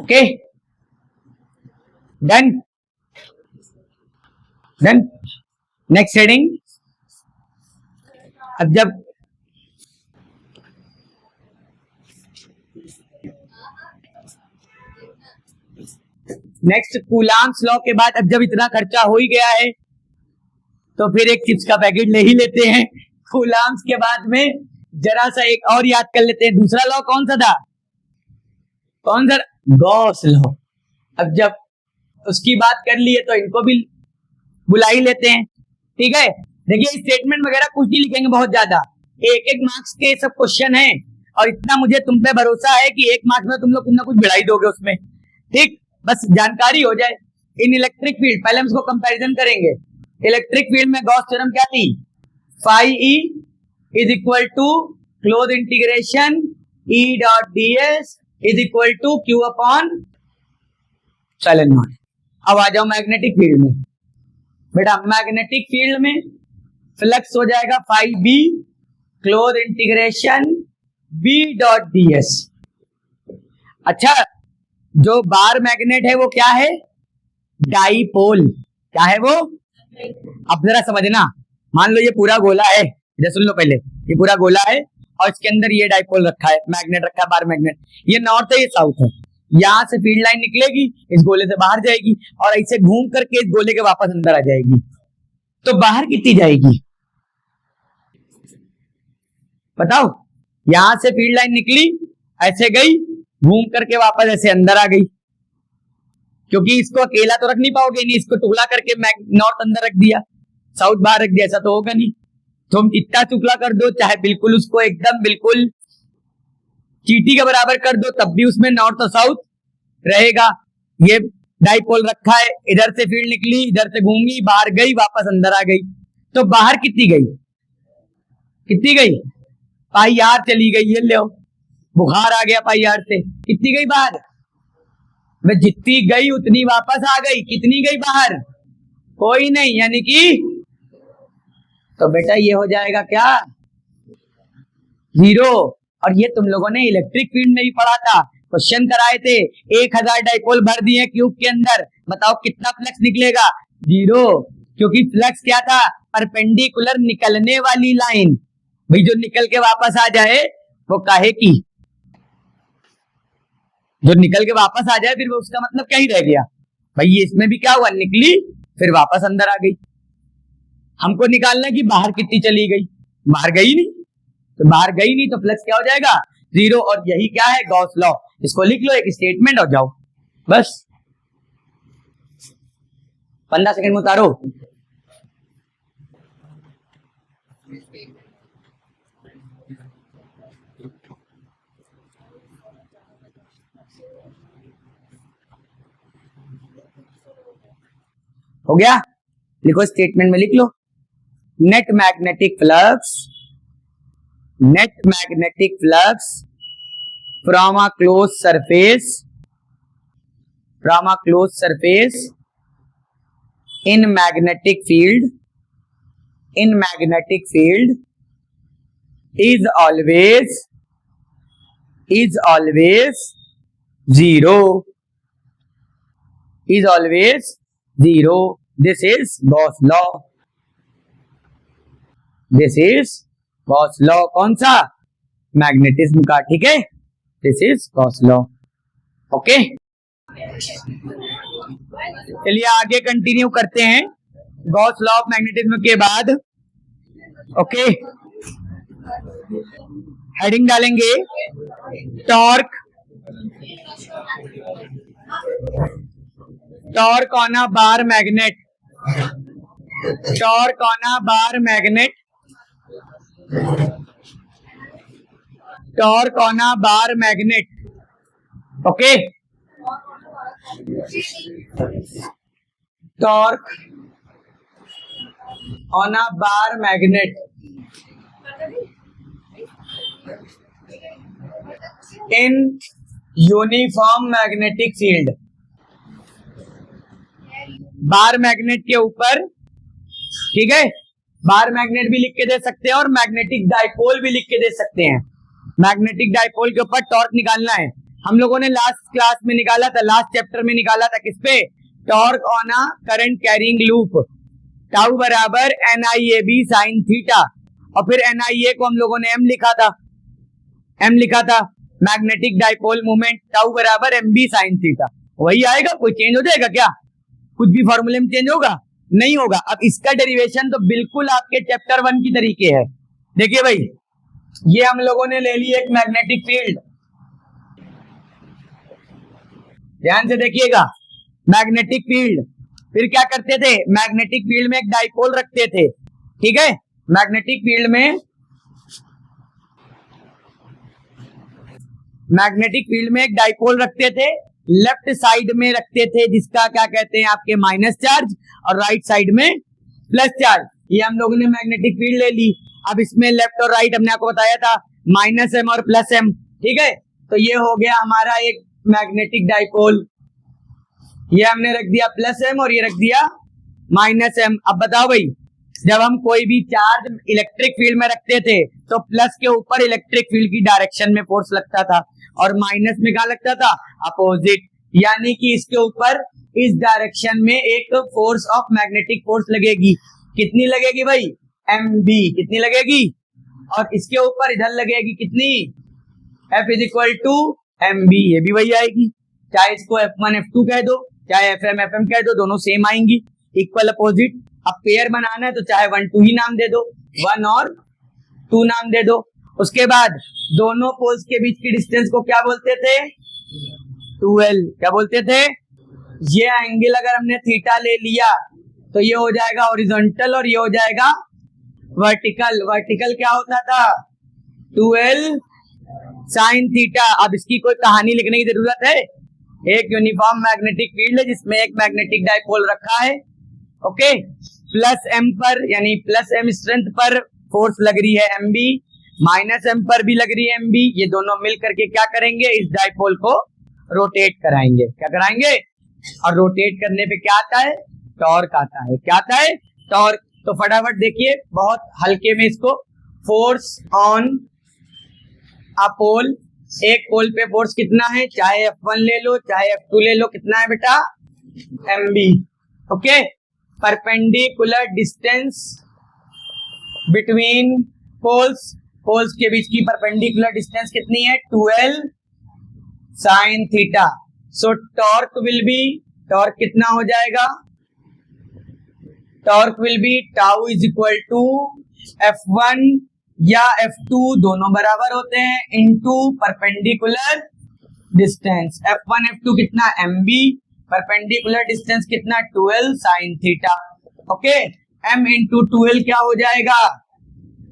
Okay, done done. Next heading. अब जब नेक्स्ट कूलाम्स लॉ के बाद अब जब इतना खर्चा हो ही गया है तो फिर एक चिप्स का पैकेट ले ही लेते हैं। कूलाम्स के बाद में जरा सा एक और याद कर लेते हैं। दूसरा लॉ कौन सा था? कौन सा? Gauss law. अब जब उसकी बात कर ली है तो इनको भी बुला ही लेते हैं। ठीक है, देखिए स्टेटमेंट वगैरह कुछ नहीं लिखेंगे बहुत ज्यादा, एक एक मार्क्स के सब क्वेश्चन हैं और इतना मुझे तुम पे भरोसा है कि एक मार्क्स में तुम लोग कुछ ना कुछ बढ़ा ही दोगे उसमें। ठीक, बस जानकारी हो जाए। इन इलेक्ट्रिक फील्ड, पहले हम इसको कंपैरिजन करेंगे। इलेक्ट्रिक फील्ड में गॉस थ्योरम क्या थी? Phi E is equal to close integration E dot D S is equal to Q upon epsilon naught. अब आ जाओ मैग्नेटिक फील्ड में। बेटा मैग्नेटिक फील्ड में फ्लक्स हो जाएगा phi B close integration B dot D S. अच्छा, जो बार मैग्नेट है वो क्या है? डाइपोल। क्या है वो? अब जरा समझना, मान लो ये पूरा गोला है, इधर सुन लो पहले, ये पूरा गोला है और इसके अंदर ये डाइपोल रखा है, मैग्नेट रखा है, बार मैग्नेट। ये नॉर्थ है, ये साउथ है। यहां से फील्ड लाइन निकलेगी, इस गोले से बाहर जाएगी और ऐसे घूम करके इस गोले के वापस अंदर आ जाएगी। तो बाहर कितनी जाएगी बताओ? यहां से फील्ड लाइन निकली, ऐसे गई, घूम करके वापस ऐसे अंदर आ गई। क्योंकि इसको अकेला तो रख नहीं पाओगे, नहीं, इसको टुकड़ा करके नॉर्थ अंदर रख दिया, साउथ बाहर रख दिया, ऐसा तो होगा नहीं। तुम इतना टुकड़ा कर दो, चाहे बिल्कुल उसको एकदम बिल्कुल चींटी के बराबर कर दो, तब भी उसमें नॉर्थ और साउथ रहेगा। ये डाइपोल रखा है, इधर से फील्ड निकली, इधर से घूमी, बाहर गई, वापस अंदर आ गई। तो बाहर कितनी गई? कितनी गई? पाई आर चली गई। ये लो, बुखार आ गया पाई आर से। कितनी गई बाहर? मैं जितनी गई उतनी वापस आ गई। कितनी गई बाहर? कोई नहीं, यानी कि तो बेटा ये हो जाएगा क्या? 0। और ये तुम लोगों ने इलेक्ट्रिक फील्ड में भी पढ़ा था, क्वेश्चन कराए थे। 1000 डाइपोल भर दिए क्यूब के अंदर, बताओ कितना फ्लक्स निकलेगा? 0। क्योंकि फ्लक्स क्या था? परपेंडिकुलर निकलने वाली लाइन। भाई जो निकल के वापस आ जाए वो काहे की? जो निकल के वापस आ जाए फिर वो उसका मतलब क्या ही रह गया? भाई ये इसमें भी क्या हुआ? निकली फिर वापस अंदर आ गई। हमको निकालना है कि बाहर कितनी चली गई। बाहर गई नहीं, तो बाहर गई नहीं तो फ्लक्स क्या हो जाएगा? 0। और यही क्या है? Gauss law. इसको लिख लो, एक स्टेटमेंट हो जाओ बस। 15 सेकंड में उतारो। हो गया? लिखो, स्टेटमेंट में लिख लो, net magnetic flux from a close surface in magnetic field is always 0. This is Gauss law। कौन सा? मैग्नेटिज्म का। ठीक है, this is Gauss law. Okay, चलिए आगे कंटिन्यू करते हैं गॉस लॉ ऑफ मैग्नेटिज्म के बाद। ओके, हेडिंग डालेंगे torque on a bar magnet. Okay, torque on a bar magnet in uniform magnetic field. Bar magnet के ऊपर, ठीक है, बार मैग्नेट भी लिख के दे सकते हैं और मैग्नेटिक डाइपोल भी लिख के दे सकते हैं। मैग्नेटिक डाइपोल के ऊपर टॉर्क निकालना है। हम लोगों ने लास्ट क्लास में निकाला था, लास्ट चैप्टर में निकाला था, किस पे? Torque on a current carrying loop, tau बराबर NIAB साइन थीटा, और फिर NIA को हम लोगों ने M लिखा था, मैग्नेटिक डाइपोल मोमेंट, टाउ बराबर MB साइन थीटा। वही आएगा, कोई चेंज हो जाएगा क्या? कुछ भी फॉर्मूले में चेंज होगा? नहीं होगा। अब इसका डेरिवेशन तो बिल्कुल आपके चैप्टर 1 की तरीके है। देखिए भाई, ये हम लोगों ने ले ली एक मैग्नेटिक फील्ड, ध्यान से देखिएगा, मैग्नेटिक फील्ड। फिर क्या करते थे? मैग्नेटिक फील्ड में एक डाइपोल रखते थे, ठीक है? मैग्नेटिक फील्ड में एक डाइपोल रखते थे, लेफ्ट साइड में रखते थे जिसका क्या कहते हैं आपके माइनस चार्ज, और राइट साइड में प्लस चार्ज। ये हम लोगों ने मैग्नेटिक फील्ड ले ली। अब इसमें लेफ्ट और राइट हमने आपको बताया था -M और +M, ठीक है? तो ये हो गया हमारा एक मैग्नेटिक डाइपोल, ये हमने रख दिया +M और ये रख दिया -M। अब बताओ भाई, जब हम कोई भी चार्ज इलेक्ट्रिक फील्ड में रखते थे तो प्लस के ऊपर इलेक्ट्रिक फील्ड की डायरेक्शन में फोर्स लगता था और माइनस में क्या लगता था? अपोजिट। यानी कि इसके ऊपर इस डायरेक्शन में एक फोर्स ऑफ मैग्नेटिक फोर्स लगेगी। कितनी लगेगी भाई? MB। कितनी लगेगी? और इसके ऊपर इधर लगेगी कितनी? F = MB। ये भी वही आएगी, चाहे इसको F1 F2 कह दो, चाहे FM FM कह दो, दोनों सेम आएंगी, इक्वल अपोजिट। अब पेयर बनाना है तो चाहे 1 2 ही नाम दे दो, 1 और 2 नाम दे दो। उसके बाद दोनों पोल्स के बीच की डिस्टेंस को क्या बोलते थे? 2L। क्या बोलते थे? ये एंगल अगर हमने थीटा ले लिया तो ये हो जाएगा हॉरिजॉन्टल और ये हो जाएगा वर्टिकल। वर्टिकल क्या होता था? 2L sine theta. अब इसकी कोई कहानी लिखने की जरूरत है? एक यूनिफॉर्म मैग्नेटिक फील्ड है जिसमें एक मैग्नेटिक डाइपोल रखा है, ओके? +M पर यानी +M स्ट्रेंथ पर फोर्स लग रही है MB, -M पर भी लग रही है MB। ये दोनों मिल करके क्या करेंगे? इस डाइपोल को रोटेट कराएंगे। क्या कराएंगे? और रोटेट करने पे क्या आता है? टॉर्क आता है। क्या आता है? टॉर्क। तो फटाफट देखिए, बहुत हल्के में इसको, फोर्स ऑन अ पोल, एक पोल पे फोर्स कितना है? चाहे F1 ले लो चाहे F2 ले लो, कितना है बेटा? MB, okay? Perpendicular distance between poles, poles के बीच की परपेंडिकुलर डिस्टेंस कितनी है? 2L sine theta. So torque will be, torque कितना हो जाएगा? Torque will B tau = F1 या F2, दोनों बराबर होते हैं, into perpendicular distance. F1 F2 कितना? MB। परपेंडिकुलर डिस्टेंस कितना? 2L sine theta, okay? M × 2L क्या हो जाएगा?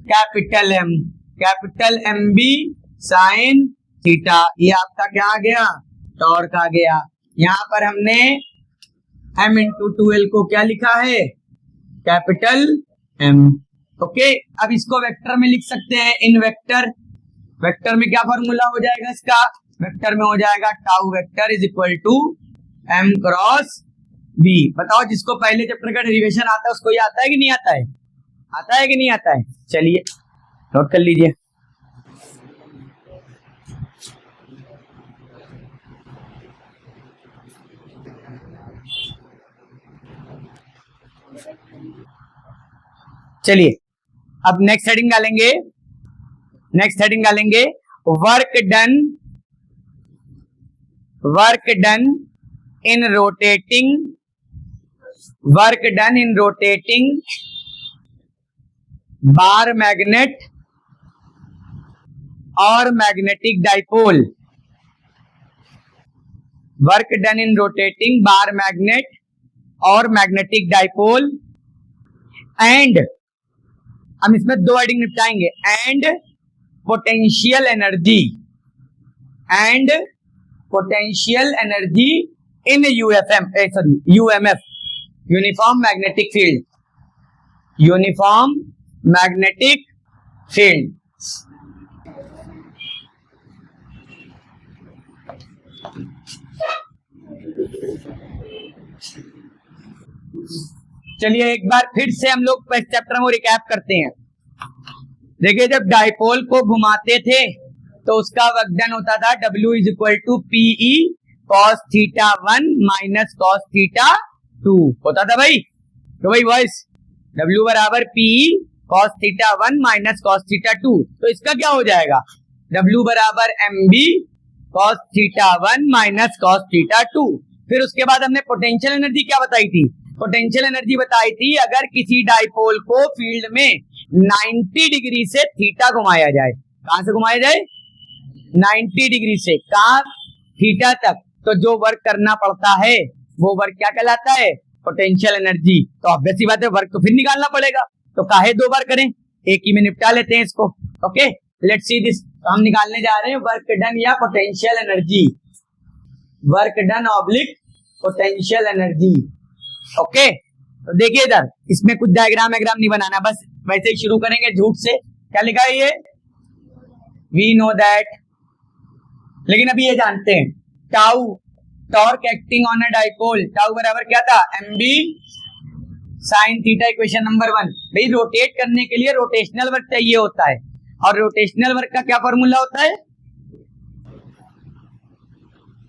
Capital M, capital MB sine theta. ये आपका क्या आ गया? टॉर्क आ गया। यहां पर हमने M × 2L को क्या लिखा है? Capital M, okay? अब इसको वेक्टर में लिख सकते हैं, इन वेक्टर। वेक्टर में क्या फॉर्मूला हो जाएगा इसका? वेक्टर में हो जाएगा टाउ वेक्टर = M × B। बताओ, जिसको पहले चैप्टर का डेरिवेशन आता है उसको ये आता है कि नहीं आता है? आता है कि नहीं आता है? चलिए नोट कर लीजिए। चलिए अब नेक्स्ट हेडिंग डालेंगे, work done in rotating bar magnet और magnetic dipole. Work done in rotating bar magnet और मैग्नेटिक डाइपोल एंड, हम इसमें 2 हेडिंग निपटाएंगे, and potential energy in UMF, uniform magnetic field. चलिए एक बार फिर से हम लोग इस चैप्टर को रिकैप करते हैं। देखिए, जब डाइपोल को घुमाते थे तो उसका वर्क डन होता था W is equal to PE cos theta 1 minus cos theta 2 होता था भाई। तो भाई वॉइस W बराबर PE cos theta 1 minus cos theta 2, तो इसका क्या हो जाएगा W बराबर MB cos theta 1 minus cos theta 2। फिर उसके बाद हमने पोटेंशियल एनर्जी क्या बताई थी, पोटेंशियल एनर्जी बताई थी अगर किसी डाइपोल को फील्ड में 90 डिग्री से थीटा घुमाया जाए, कहां से घुमाया जाए 90 डिग्री से, कहां थीटा तक, तो जो वर्क करना पड़ता है वो वर्क क्या कहलाता है पोटेंशियल एनर्जी। तो ऑब्वियस सी बात है वर्क तो फिर निकालना पड़ेगा, तो काहे दो बार करें, एक ही में निपटा लेते हैं इसको। ओके लेट्स सी दिस, तो हम निकालने जा रहे हैं वर्क डन या potential energy, work done oblique potential energy. Okay तो देखिए इधर इसमें कुछ डायग्राम नहीं बनाना, बस वैसे ही शुरू करेंगे झूठ से। क्या लिखा है ये, वी नो दैट, लेकिन अभी ये जानते हैं tau torque acting on a dipole, tau बराबर क्या था mb sine theta, equation number 1। भाई रोटेट करने के लिए रोटेशनल वर्क चाहिए होता है, और रोटेशनल वर्क का क्या फॉर्मूला होता है,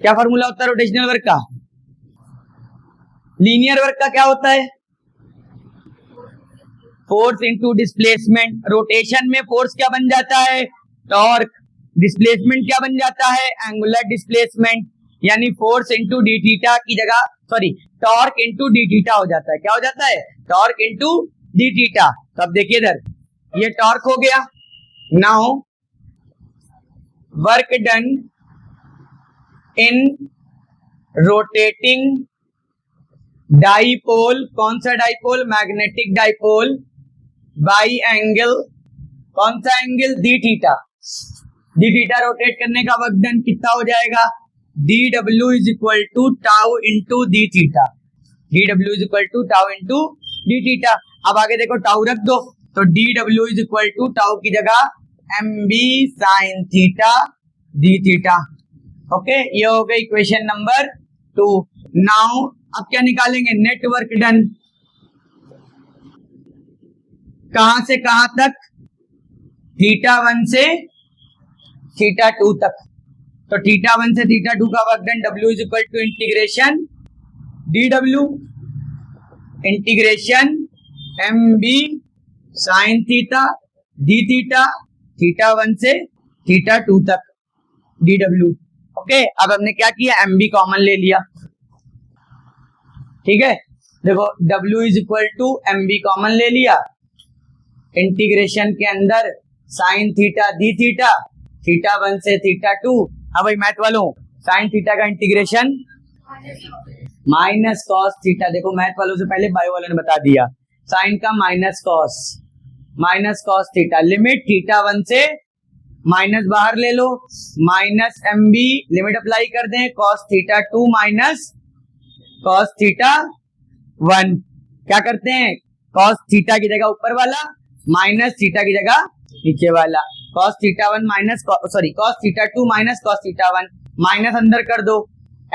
क्या फॉर्मूला होता है रोटेशनल वर्क का, लीनियर वर्क का क्या होता है फोर्स इनटू डिस्प्लेसमेंट। रोटेशन में फोर्स क्या बन जाता है टॉर्क, डिस्प्लेसमेंट क्या बन जाता है एंगुलर डिस्प्लेसमेंट, यानी फोर्स इनटू डी थीटा की जगह sorry torque into D theta हो जाता है, क्या हो जाता है टॉर्क इनटू डी थीटा। तो अब देखिए इधर ये टॉर्क हो गया, now work done in rotating dipole, कौन सा dipole magnetic dipole, by angle, कौन सा angle D theta, D theta rotate करने का वर्क डन कितना हो जाएगा dw is equal to tau into D theta, dw is equal to tau into D theta. अब आगे देखो टाउ रख दो, तो dw is equal to tau की जगह mb sine theta D theta. Okay ये हो गई इक्वेशन नंबर 2। नाउ अब क्या निकालेंगे नेट वर्क डन, कहां से कहां तक थीटा 1 से थीटा 2 तक, तो थीटा 1 से थीटा 2 का work done W is equal to integration dw integration mb sine theta D theta, theta 1 से थीटा 2 तक dw। ओके अब हमने क्या किया mb कॉमन ले लिया, ठीक है देखो W is equal to mb common ले लिया, इंटीग्रेशन के अंदर sine theta d theta, theta 1 से थीटा 2। हाँ भाई मैथ वालों साइन थीटा का इंटीग्रेशन माइनस कॉस थीटा, देखो मैथ वालों से पहले बायो वालों ने बता दिया साइन का minus cos theta, limit theta 1 से माइनस बाहर ले लो, माइनस mb लिमिट अप्लाई कर दें cos theta 2 minus cos theta 1, क्या करते हैं कॉस थीटा की जगह ऊपर वाला माइनस थीटा की जगह नीचे वाला, cos theta 1 minus sorry cos theta 2 minus cos theta 1, minus अंदर कर दो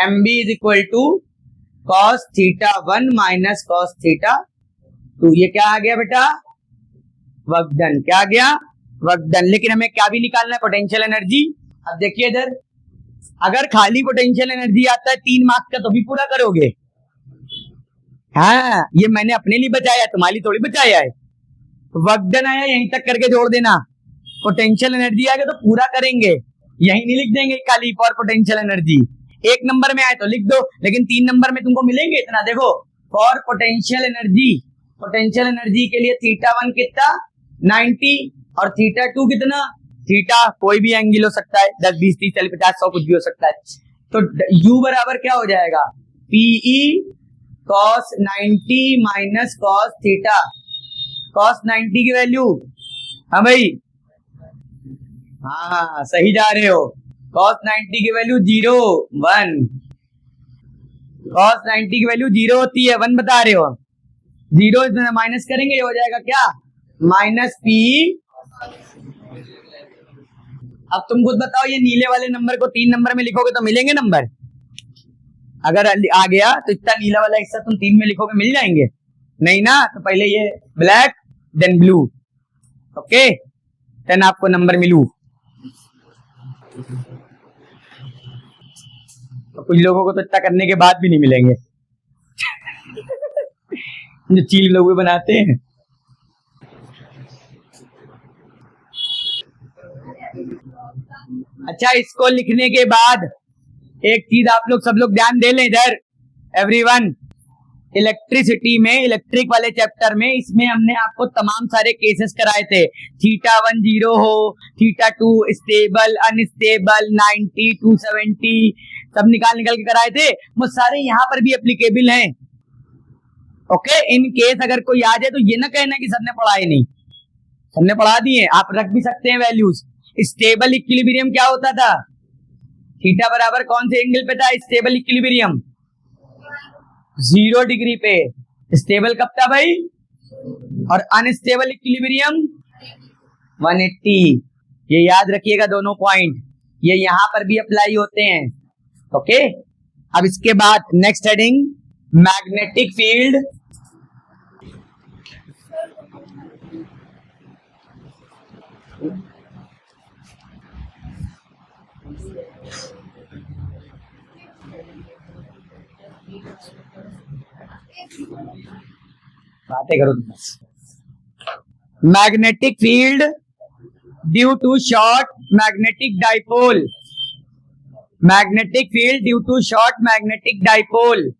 mb is equal to cos theta 1 minus cos theta 2। ये क्या आ गया बेटा वर्क डन, क्या आ गया वर्क डन। लेकिन हमें क्या भी निकालना है पोटेंशियल एनर्जी। अब देखिए इधर अगर खाली पोटेंशियल एनर्जी आता है 3 मार्क्स का तो भी पूरा करोगे, हाँ ये मैंने अपने लिए बचाया तुम्हारे लिए थोड़ी बचाया है। वर्क डन आया यहीं तक करके जोड़ देना, पोटेंशियल एनर्जी आएगा तो पूरा करेंगे, यहीं नहीं लिख देंगे खाली फॉर पोटेंशियल एनर्जी। 1 नंबर में आए तो लिख दो, लेकिन 3 नंबर में तुमको मिलेंगे इतना, देखो for potential energy, potential energy के लिए थीटा 1 कितना 90 और थीटा 2 कितना, थीटा कोई भी एंगल हो सकता है 10 20 30 40 50 100 कुछ भी हो सकता है। तो u बराबर क्या हो जाएगा PE cos 90 minus cos theta, cos 90 की वैल्यू, हाँ भाई हाँ सही जा रहे हो, cos 90 की वैल्यू 0 1, cos 90 की वैल्यू 0 होती है 1 बता रहे हो, 0 इसमें माइनस करेंगे ये हो जाएगा क्या माइनस PE। अब तुम खुद बताओ ये नीले वाले नंबर को 3 नंबर में लिखोगे तो मिलेंगे नंबर, अगर आ गया तो इतना नीला वाला हिस्सा तुम 3 में लिखोगे मिल जाएंगे, नहीं ना, तो पहले ये black then blue, okay then आपको नंबर मिलू। तो कुछ लोगों को तो इतना करने के बाद भी नहीं मिलेंगे जो चील लोग भी बनाते हैं। अच्छा, इसको लिखने के बाद एक चीज आप लोग सब लोग ध्यान दे लें इधर, एवरीवन। इलेक्ट्रिसिटी में, इलेक्ट्रिक वाले चैप्टर में, इसमें हमने आपको तमाम सारे केसेस कराए थे। θ1 0 हो, θ2 स्टेबल, अनस्टेबल, 90, 270 सब निकाल के कराए थे। वो सारे यहाँ पर भी एप्लीकेबल हैं। ओके, इन केस अगर कोई आ जाए तो ये ना कहना कि सबने पढ़ा ही नहीं, सबने पढ़ा दिए। आप रख भी सकते हैं वैल्यूज। स्टेबल इक्विलिब्रियम क्या होता था? थीटा बराबर कौन से एंगल पे था स्टेबल इक्विलिब्रियम? 0 डिग्री पे। स्टेबल कब था भाई? और अनस्टेबल इक्विलिब्रियम 180। ये याद रखिएगा दोनों पॉइंट, ये यहां पर भी अप्लाई होते हैं। ओके, अब इसके बाद नेक्स्ट हेडिंग मैग्नेटिक फील्ड। बातें करो। Magnetic field due to short magnetic dipole. Magnetic field due to short magnetic dipole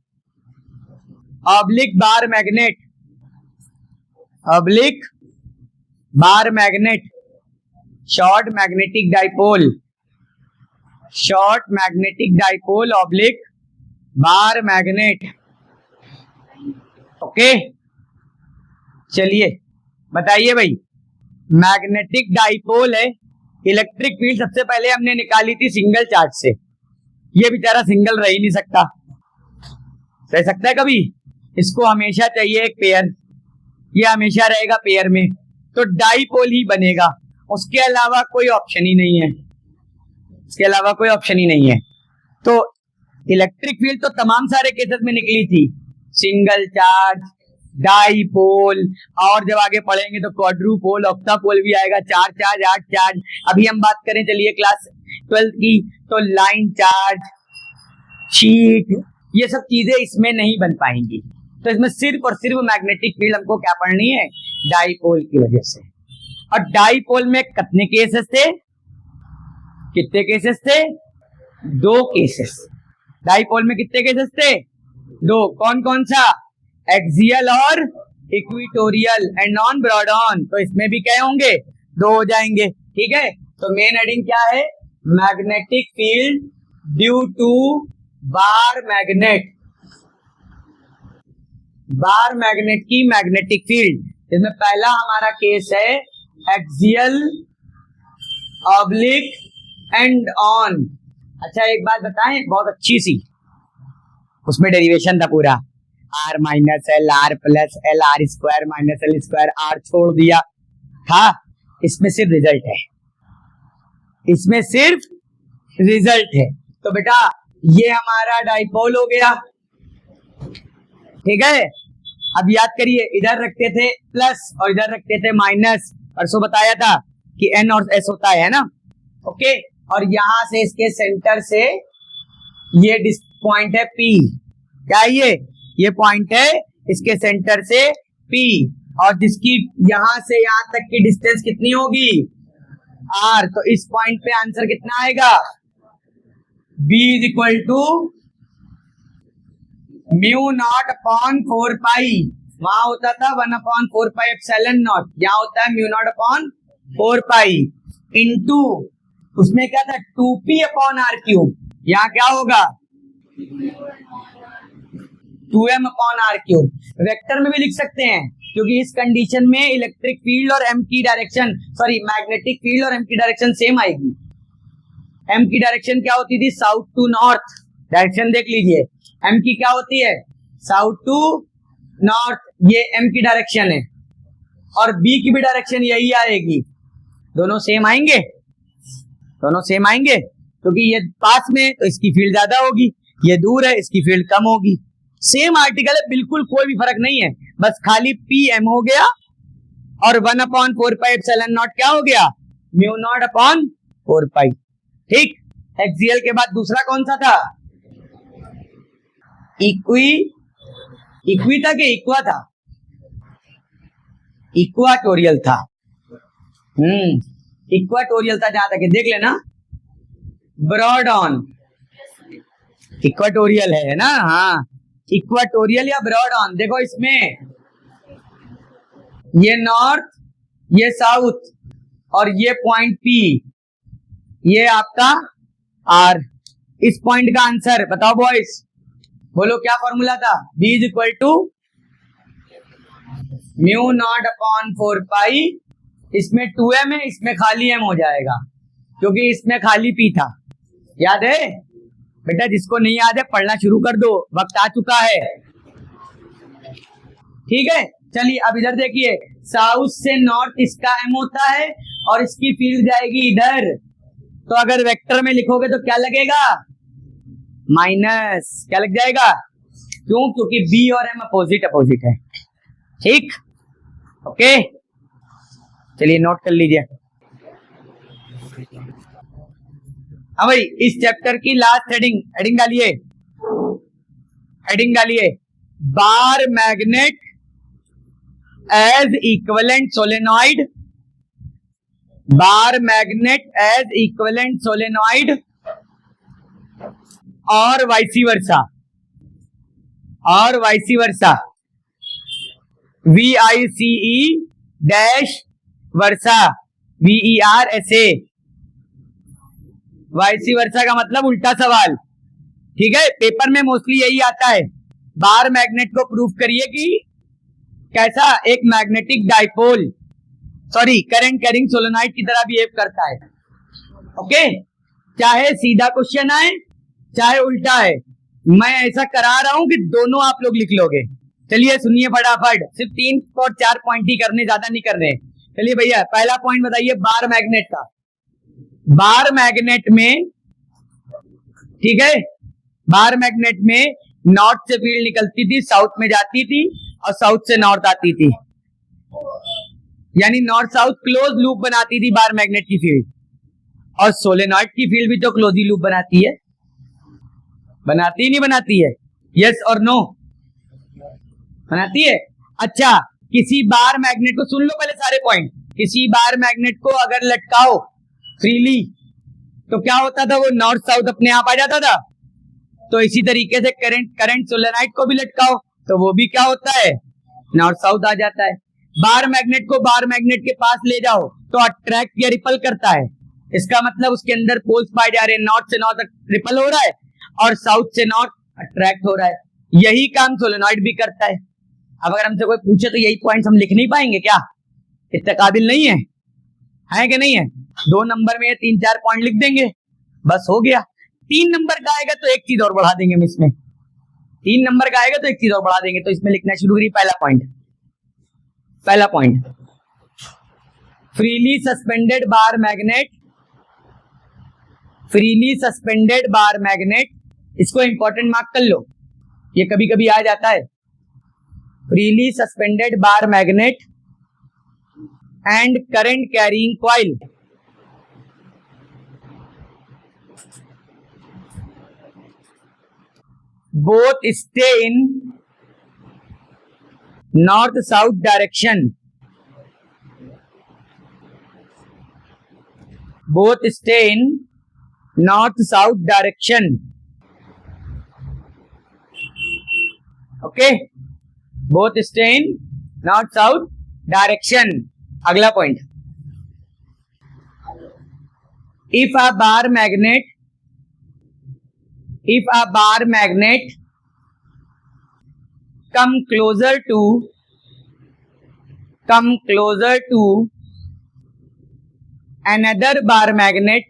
oblique bar magnet, oblique bar magnet, short magnetic dipole, short magnetic dipole oblique bar magnet. Okay, चलिए बताइए भाई, magnetic dipole है। Electric field सबसे पहले हमने निकाली थी single charge से। ये बेचारा सिंगल रह ही नहीं सकता, रह सकता है कभी? इसको हमेशा चाहिए एक पेयर, ये हमेशा रहेगा पेयर में, तो डाइपोल ही बनेगा। उसके अलावा कोई ऑप्शन ही नहीं है, इसके अलावा कोई ऑप्शन ही नहीं है। तो इलेक्ट्रिक फील्ड तो तमाम सारे केसेस में निकली थी, सिंगल चार्ज, डाइपोल, और जब आगे पढ़ेंगे तो क्वाड्रूपोल, ऑक्टापोल भी आएगा, 4 चार्ज, 8 चार्ज। अभी हम बात करें चलिए क्लास 12 की, तो लाइन चार्ज, शीट, ये सब चीजें इसमें नहीं बन पाएंगी। तो इसमें सिर्फ और सिर्फ मैग्नेटिक फील्ड हमको क्या पढ़नी है? डाइपोल की वजह से। और डाइपोल में कितने केसेस थे? कितने केसेस थे? 2 केसेस। डाइपोल में कितने केसेस थे? 2। कौन कौन सा? एक्सियल और equatorial end non broad on. तो इसमें भी क्या होंगे? 2 हो जाएंगे। ठीक है, तो मेन हेडिंग क्या है? Magnetic field due to bar magnet, bar magnet की मैग्नेटिक फील्ड। इसमें पहला हमारा केस है एक्सियल, ऑब्लिक एंड ऑन। अच्छा, एक बात बताएं बहुत अच्छी सी, उसमें डेरिवेशन था पूरा, R minus L R plus L R square minus L square, R छोड़ दिया था। इसमें सिर्फ रिजल्ट है, इसमें सिर्फ रिजल्ट है। तो बेटा ये हमारा डाइपोल हो गया। ठीक है, अब याद करिए, इधर रखते थे प्लस और इधर रखते थे माइनस। परसों बताया था कि एन और एस होता है ना। ओके, और यहां से इसके सेंटर से ये पॉइंट है पी, क्या ये पॉइंट है इसके सेंटर से पी, और जिसकी यहां से यहां तक की डिस्टेंस कितनी होगी? आर। तो इस पॉइंट पे आंसर कितना आएगा? B is equal to mu naught upon 4 pi. वहां होता था 1/4 पाई एप्सिलॉन नॉट, यहाँ होता है mu naught upon 4 pi into, उसमें क्या था? 2p upon are cube. यहाँ क्या होगा? 2m upon are cube. Vector में भी लिख सकते हैं, क्योंकि इस कंडीशन में इलेक्ट्रिक फील्ड और m की डायरेक्शन, सॉरी मैग्नेटिक फील्ड और m की डायरेक्शन सेम आएगी। m की डायरेक्शन क्या होती थी? South to north. डायरेक्शन देख लीजिए, m की क्या होती है? साउथ टू नॉर्थ, ये m की डायरेक्शन है, और b की भी डायरेक्शन यही आएगी। दोनों सेम आएंगे, दोनों सेम आएंगे, क्योंकि ये पास में तो इसकी फील्ड ज्यादा होगी, ये दूर है इसकी फील्ड कम होगी। सेम आर्टिकल है, बिल्कुल कोई भी फर्क नहीं है, बस खाली पी एम हो गया और 1/4 पाई एप्सिलॉन नॉट क्या हो गया? म्यू नॉट अपॉन 4 पाई। ठीक, एक्सियल के बाद दूसरा कौन सा था? इक्वी था कि इक्वा था? इक्वाटोरियल था। इक्वाटोरियल था, जहां तक देख लेना। ब्रॉड ऑन इक्वाटोरियल है ना? हाँ, इक्वाटोरियल या ब्रॉड ऑन। देखो इसमें ये नॉर्थ, ये साउथ, और ये पॉइंट पी, ये आपका आर। इस पॉइंट का आंसर बताओ बॉयज, बोलो क्या फॉर्मूला था? B is equal to mu naught upon 4 pi. इसमें 2m है, इसमें खाली m हो जाएगा, क्योंकि इसमें खाली p था। याद है बेटा? जिसको नहीं याद है पढ़ना शुरू कर दो, वक्त आ चुका है। ठीक है, चलिए अब इधर देखिए, साउथ से नॉर्थ इसका m होता है और इसकी फील्ड जाएगी इधर। तो अगर वेक्टर में लिखोगे तो क्या लगेगा? माइनस। क्या लग जाएगा? क्यों? क्योंकि b और m अपोजिट अपोजिट है। ठीक, ओके, चलिए नोट कर लीजिए। हाँ भाई, इस चैप्टर की लास्ट हेडिंग डालिए, हेडिंग डालिए, bar magnet as equivalent solenoid. Bar magnet as equivalent solenoid और वाइसी वर्सा, और vice versa, VICE dash versa, VERSA। Vice versa का मतलब उल्टा सवाल। ठीक है, पेपर में मोस्टली यही आता है। बार मैग्नेट को प्रूव करिए कि कैसा एक magnetic dipole, sorry current carrying solenoid की तरह बिहेव करता है। ओके, चाहे सीधा क्वेश्चन आए चाहे उल्टा है, मैं ऐसा करा रहा हूं कि दोनों आप लोग लिख लोगे। चलिए सुनिए फटाफट, सिर्फ 3 और 4 पॉइंट ही करने, ज्यादा नहीं करने। चलिए भैया, पहला पॉइंट बताइए बार मैग्नेट का। बार मैग्नेट में, ठीक है, बार मैग्नेट में नॉर्थ से फील्ड निकलती थी, साउथ में जाती थी, और साउथ से नॉर्थ आती थी, यानी नॉर्थ साउथ क्लोज लूप बनाती थी बार मैग्नेट की फील्ड। और सोलेनॉइड की फील्ड भी तो क्लोज लूप बनाती है, बनाती ही नहीं बनाती है? यस और नो? बनाती है। अच्छा, किसी बार मैग्नेट को, सुन लो पहले सारे पॉइंट, किसी बार मैग्नेट को अगर लटकाओ फ्रीली तो क्या होता था? वो नॉर्थ साउथ अपने आप आ जाता था। तो इसी तरीके से करंट सोलेनॉइड को भी लटकाओ तो वो भी क्या होता है? नॉर्थ साउथ आ जाता है। बार मैग्नेट को बार मैग्नेट के पास ले जाओ तो अट्रैक्ट या रिपल करता है। इसका मतलब उसके अंदर पोल्स पाए जा रहे हैं, नॉर्थ से नॉर्थ रिपल हो रहा है और साउथ से नॉर्थ अट्रैक्ट हो रहा है। यही काम सोलेनॉइड भी करता है। अब अगर हमसे कोई पूछे तो यही पॉइंट्स हम लिख नहीं पाएंगे क्या? इतने काबिल नहीं है कि नहीं है? 2 नंबर में 3-4 पॉइंट लिख देंगे, बस हो गया। 3 नंबर का आएगा तो एक चीज और बढ़ा देंगे हम इसमें, 3 नंबर का आएगा तो एक चीज और बढ़ा देंगे। तो इसमें लिखना शुरू करिए। पहला point, freely suspended bar magnet, freely suspended bar magnet, इसको इंपॉर्टेंट मार्क कर लो, ये कभी कभी आ जाता है। Freely suspended bar magnet and current carrying coil, both stay in north south direction, both stay in north south direction। okay, both stay in north south direction। अगला point, if a bar magnet come closer to another bar magnet,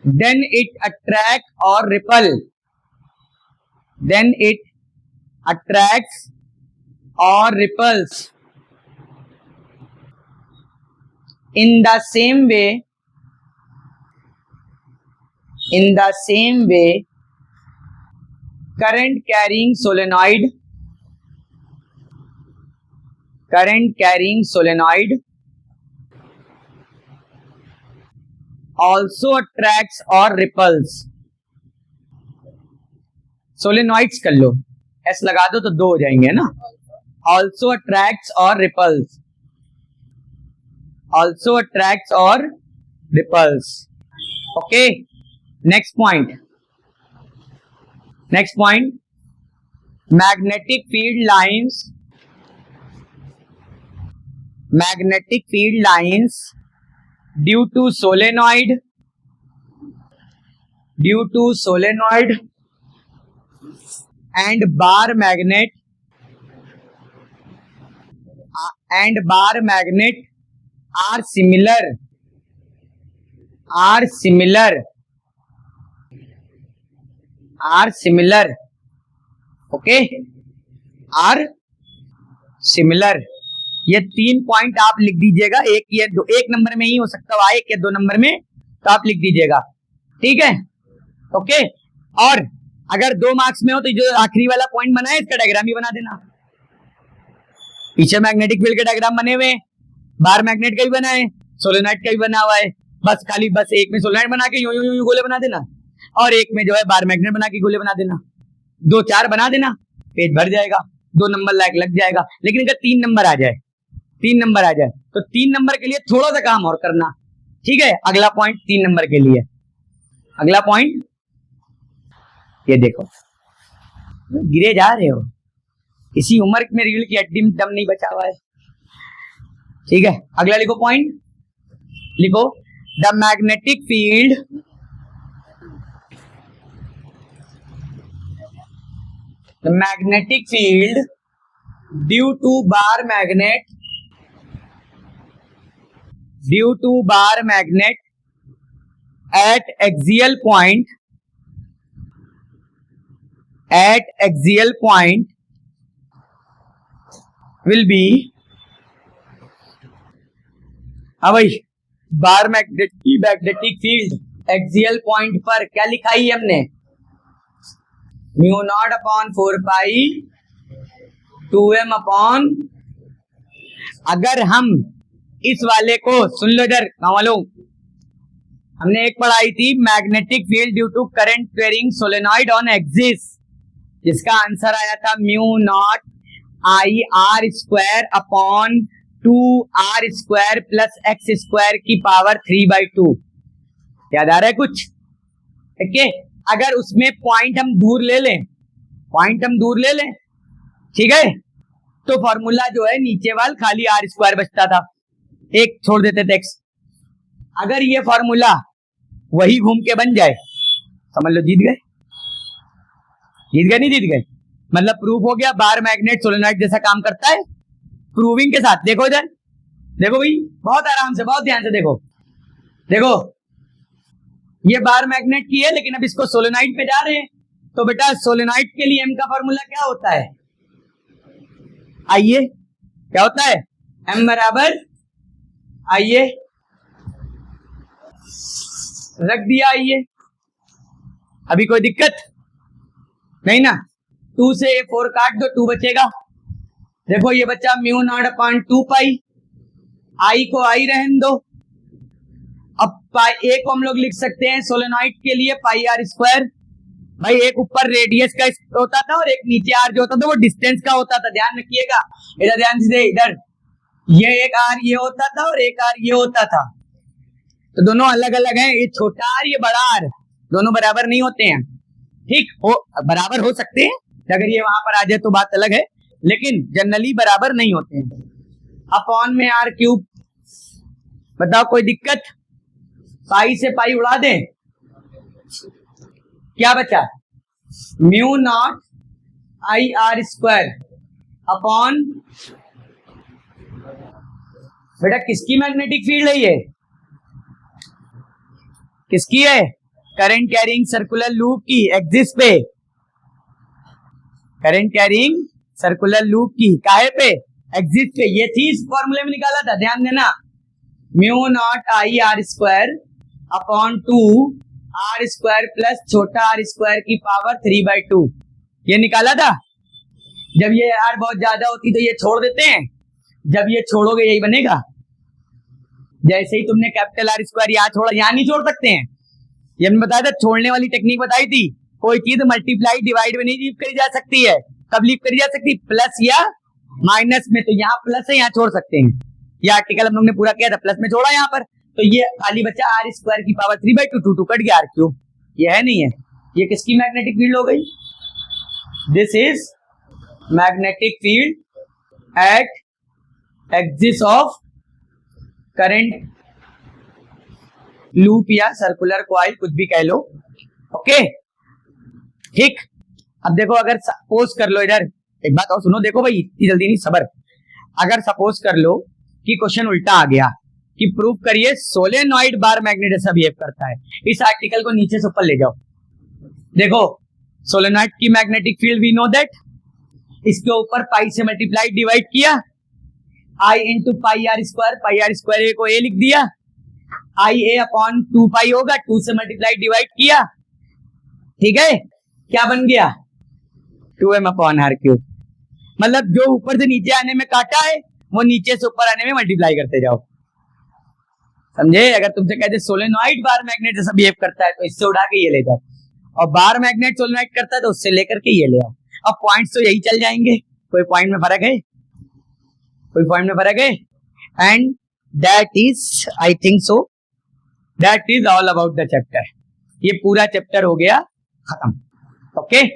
then it attracts or repel, in the same way current carrying solenoid current carrying solenoid also attracts और ripples. Solenoids कर लो, S लगा दो तो 2 हो जाएंगे ना। Also attracts और repels, also attracts और repels. Okay, next point, next point, magnetic field lines, magnetic field lines due to solenoid, due to solenoid and bar magnet, and bar magnet are similar, are similar, are similar, okay, are similar। ये 3 point आप लिख दीजिएगा, एक या दो, एक number में ही हो सकता है, 1 या 2 नंबर में, तो आप लिख दीजिएगा, ठीक है, ओके। और अगर 2 मार्क्स में हो तो जो आखिरी वाला पॉइंट बना है इसका डायग्राम भी बना देना। पीछे मैग्नेटिक फील्ड के डायग्राम बने हुए हैं, बार मैग्नेट का भी बना है, सोलेनॉइड का भी बना हुआ है, बस खाली बस एक में सोलेनॉइड बना के यूं यूं यूं गोले बना देना, और एक में जो है बार मैग्नेट बना के गोले बना देना, 2-4 बना देना, पेज भर जाएगा, 2 नंबर लायक लग जाएगा। लेकिन अगर 3 नंबर आ जाए, 3 नंबर आ जाए तो 3 नंबर के लिए थोड़ा सा काम और करना, ठीक है। अगला पॉइंट 3 नंबर के लिए, अगला पॉइंट ये देखो, गिरे जा रहे हो, इसी उम्र में रीढ़ की हड्डी में दम नहीं बचा हुआ है, ठीक है। अगला लिखो पॉइंट, लिखो the magnetic field, the magnetic field due to bar magnet, due to bar magnet at axial point, at axial point will be, हाँ भाई, bar magnetic field axial point पर क्या लिखा है हमने, mu naught upon 4 pi 2m upon, अगर हम इस वाले को सुन लो इधर वालों, हमने एक पढ़ाई थी magnetic field due to current carrying solenoid on axis, जिसका आंसर आया था mu naught I R square upon 2r square plus x square की पावर 3/2। याद आ रहा है कुछ, ठीक है। अगर उसमें पॉइंट हम दूर ले लें, पॉइंट हम दूर ले लें, ठीक है, तो फॉर्मूला जो है नीचे वाल खाली r स्क्वायर बचता था, एक छोड़ देते थे x। अगर ये फॉर्मूला वही घूम के बन जाए, समझ लो जीत गए, जीत गए नहीं जीत गए, मतलब प्रूफ हो गया बार मैग्नेट सोलेनॉइड जैसा काम करता है, प्रूविंग के साथ। देखो इधर, देखो भाई, बहुत आराम से, बहुत ध्यान से देखो, देखो ये बार मैग्नेट की है, लेकिन अब इसको सोलेनॉइड पे जा रहे हैं, तो बेटा सोलेनॉइड के लिए m का फॉर्मूला क्या होता है, आइए क्या होता है, m बराबर, आइए रख दिया, आइए, अभी कोई दिक्कत नहीं ना, 2 से 4 काट दो, 2 बचेगा, देखो ये बच्चा म्यू नॉट अपॉन 2 पाई, आई को आई रहने दो, अब पाई ए को हम लोग लिख सकते हैं सोलेनॉइड के लिए पाई आर स्क्वायर। भाई एक ऊपर रेडियस का होता था और एक नीचे आर जो होता था वो डिस्टेंस का होता था, ध्यान रखिएगा, इधर ध्यान से, इधर ये एक आर ये होता था और एक आर ये होता था, तो दोनों अलग अलग हैं, ये छोटा आर ये बड़ा आर, दोनों बराबर नहीं होते हैं, ठीक हो, बराबर हो सकते हैं अगर ये वहां पर आ जाए तो बात अलग है, लेकिन जनरली बराबर नहीं होते हैं। अपॉन में आर क्यूब, बताओ कोई दिक्कत, पाई से पाई उड़ा दें, क्या बचा, mu naught I R square upon, बेटा किसकी मैग्नेटिक फील्ड है ये, किसकी है, करंट कैरिंग सर्कुलर लूप की, एक्सिस पे, करंट कैरिंग सर्कुलर लूप की, काहे पे, एक्सिस पे, ये थी इस फॉर्मूले में निकाला था, ध्यान देना, mu naught I R square upon 2 R square plus छोटा आर स्क्वायर की पावर 3/2, ये निकाला था। जब ये आर बहुत ज्यादा होती तो ये छोड़ देते हैं, जब ये छोड़ोगे यही बनेगा। जैसे ही तुमने कैपिटल आर स्क्वायर यहाँ छोड़ा, यहाँ नहीं छोड़ सकते हैं, ये हमने बताया था, छोड़ने वाली टेक्निक बताई थी। कोई चीज मल्टीप्लाई डिवाइड में नहीं लीव करी जा सकती है, कब लीव करी जा सकती, प्लस या माइनस में। तो यहाँ प्लस है, यहाँ छोड़ सकते हैं। ये आर्टिकल हम लोग ने पूरा किया था, प्लस में छोड़ा यहाँ पर, तो ये खाली बच्चा आर स्क्वायर की पावर 3/2, 2 कट गया, आर क्यूब। ये है नहीं है, ये किसकी मैग्नेटिक फील्ड हो गई? This is magnetic field at axis of current loop या सर्कुलर कॉइल, कुछ भी कह लो। ओके ठीक। अब देखो, अगर सपोज कर लो, इधर एक बात और सुनो, देखो भाई इतनी जल्दी नहीं, सबर। अगर सपोज कर लो कि क्वेश्चन उल्टा आ गया कि प्रूव करिए सोलेनॉइड बार मैग्नेट ऐसा बिहेव करता है, इस आर्टिकल को नीचे से ऊपर ले जाओ। देखो सोलेनॉइड की magnetic field we know that, इसके ऊपर पाई से मल्टीप्लाई डिवाइड किया, I into pi R square, A को ए लिख दिया, आई ए अपॉन 2 पाई होगा, 2 से मल्टीप्लाई डिवाइड किया, ठीक है, क्या बन गया? 2m upon are cube. मतलब जो ऊपर से नीचे आने में काटा है वो नीचे से ऊपर आने में मल्टीप्लाई करते जाओ, समझे? अगर तुमसे कहते सोलेनॉइड बार मैग्नेट जैसा बिहेव करता है तो इससे उड़ा के ये ले जाओ, और बार मैग्नेट सोलेनॉइड करता है तो उससे लेकर के ये ले आओ। अब पॉइंट्स तो यही चल जाएंगे, कोई पॉइंट में फर्क है? कोई पॉइंट में फर्क है? And that is, I think so, that is all about the chapter. ये पूरा चैप्टर हो गया खत्म। ओके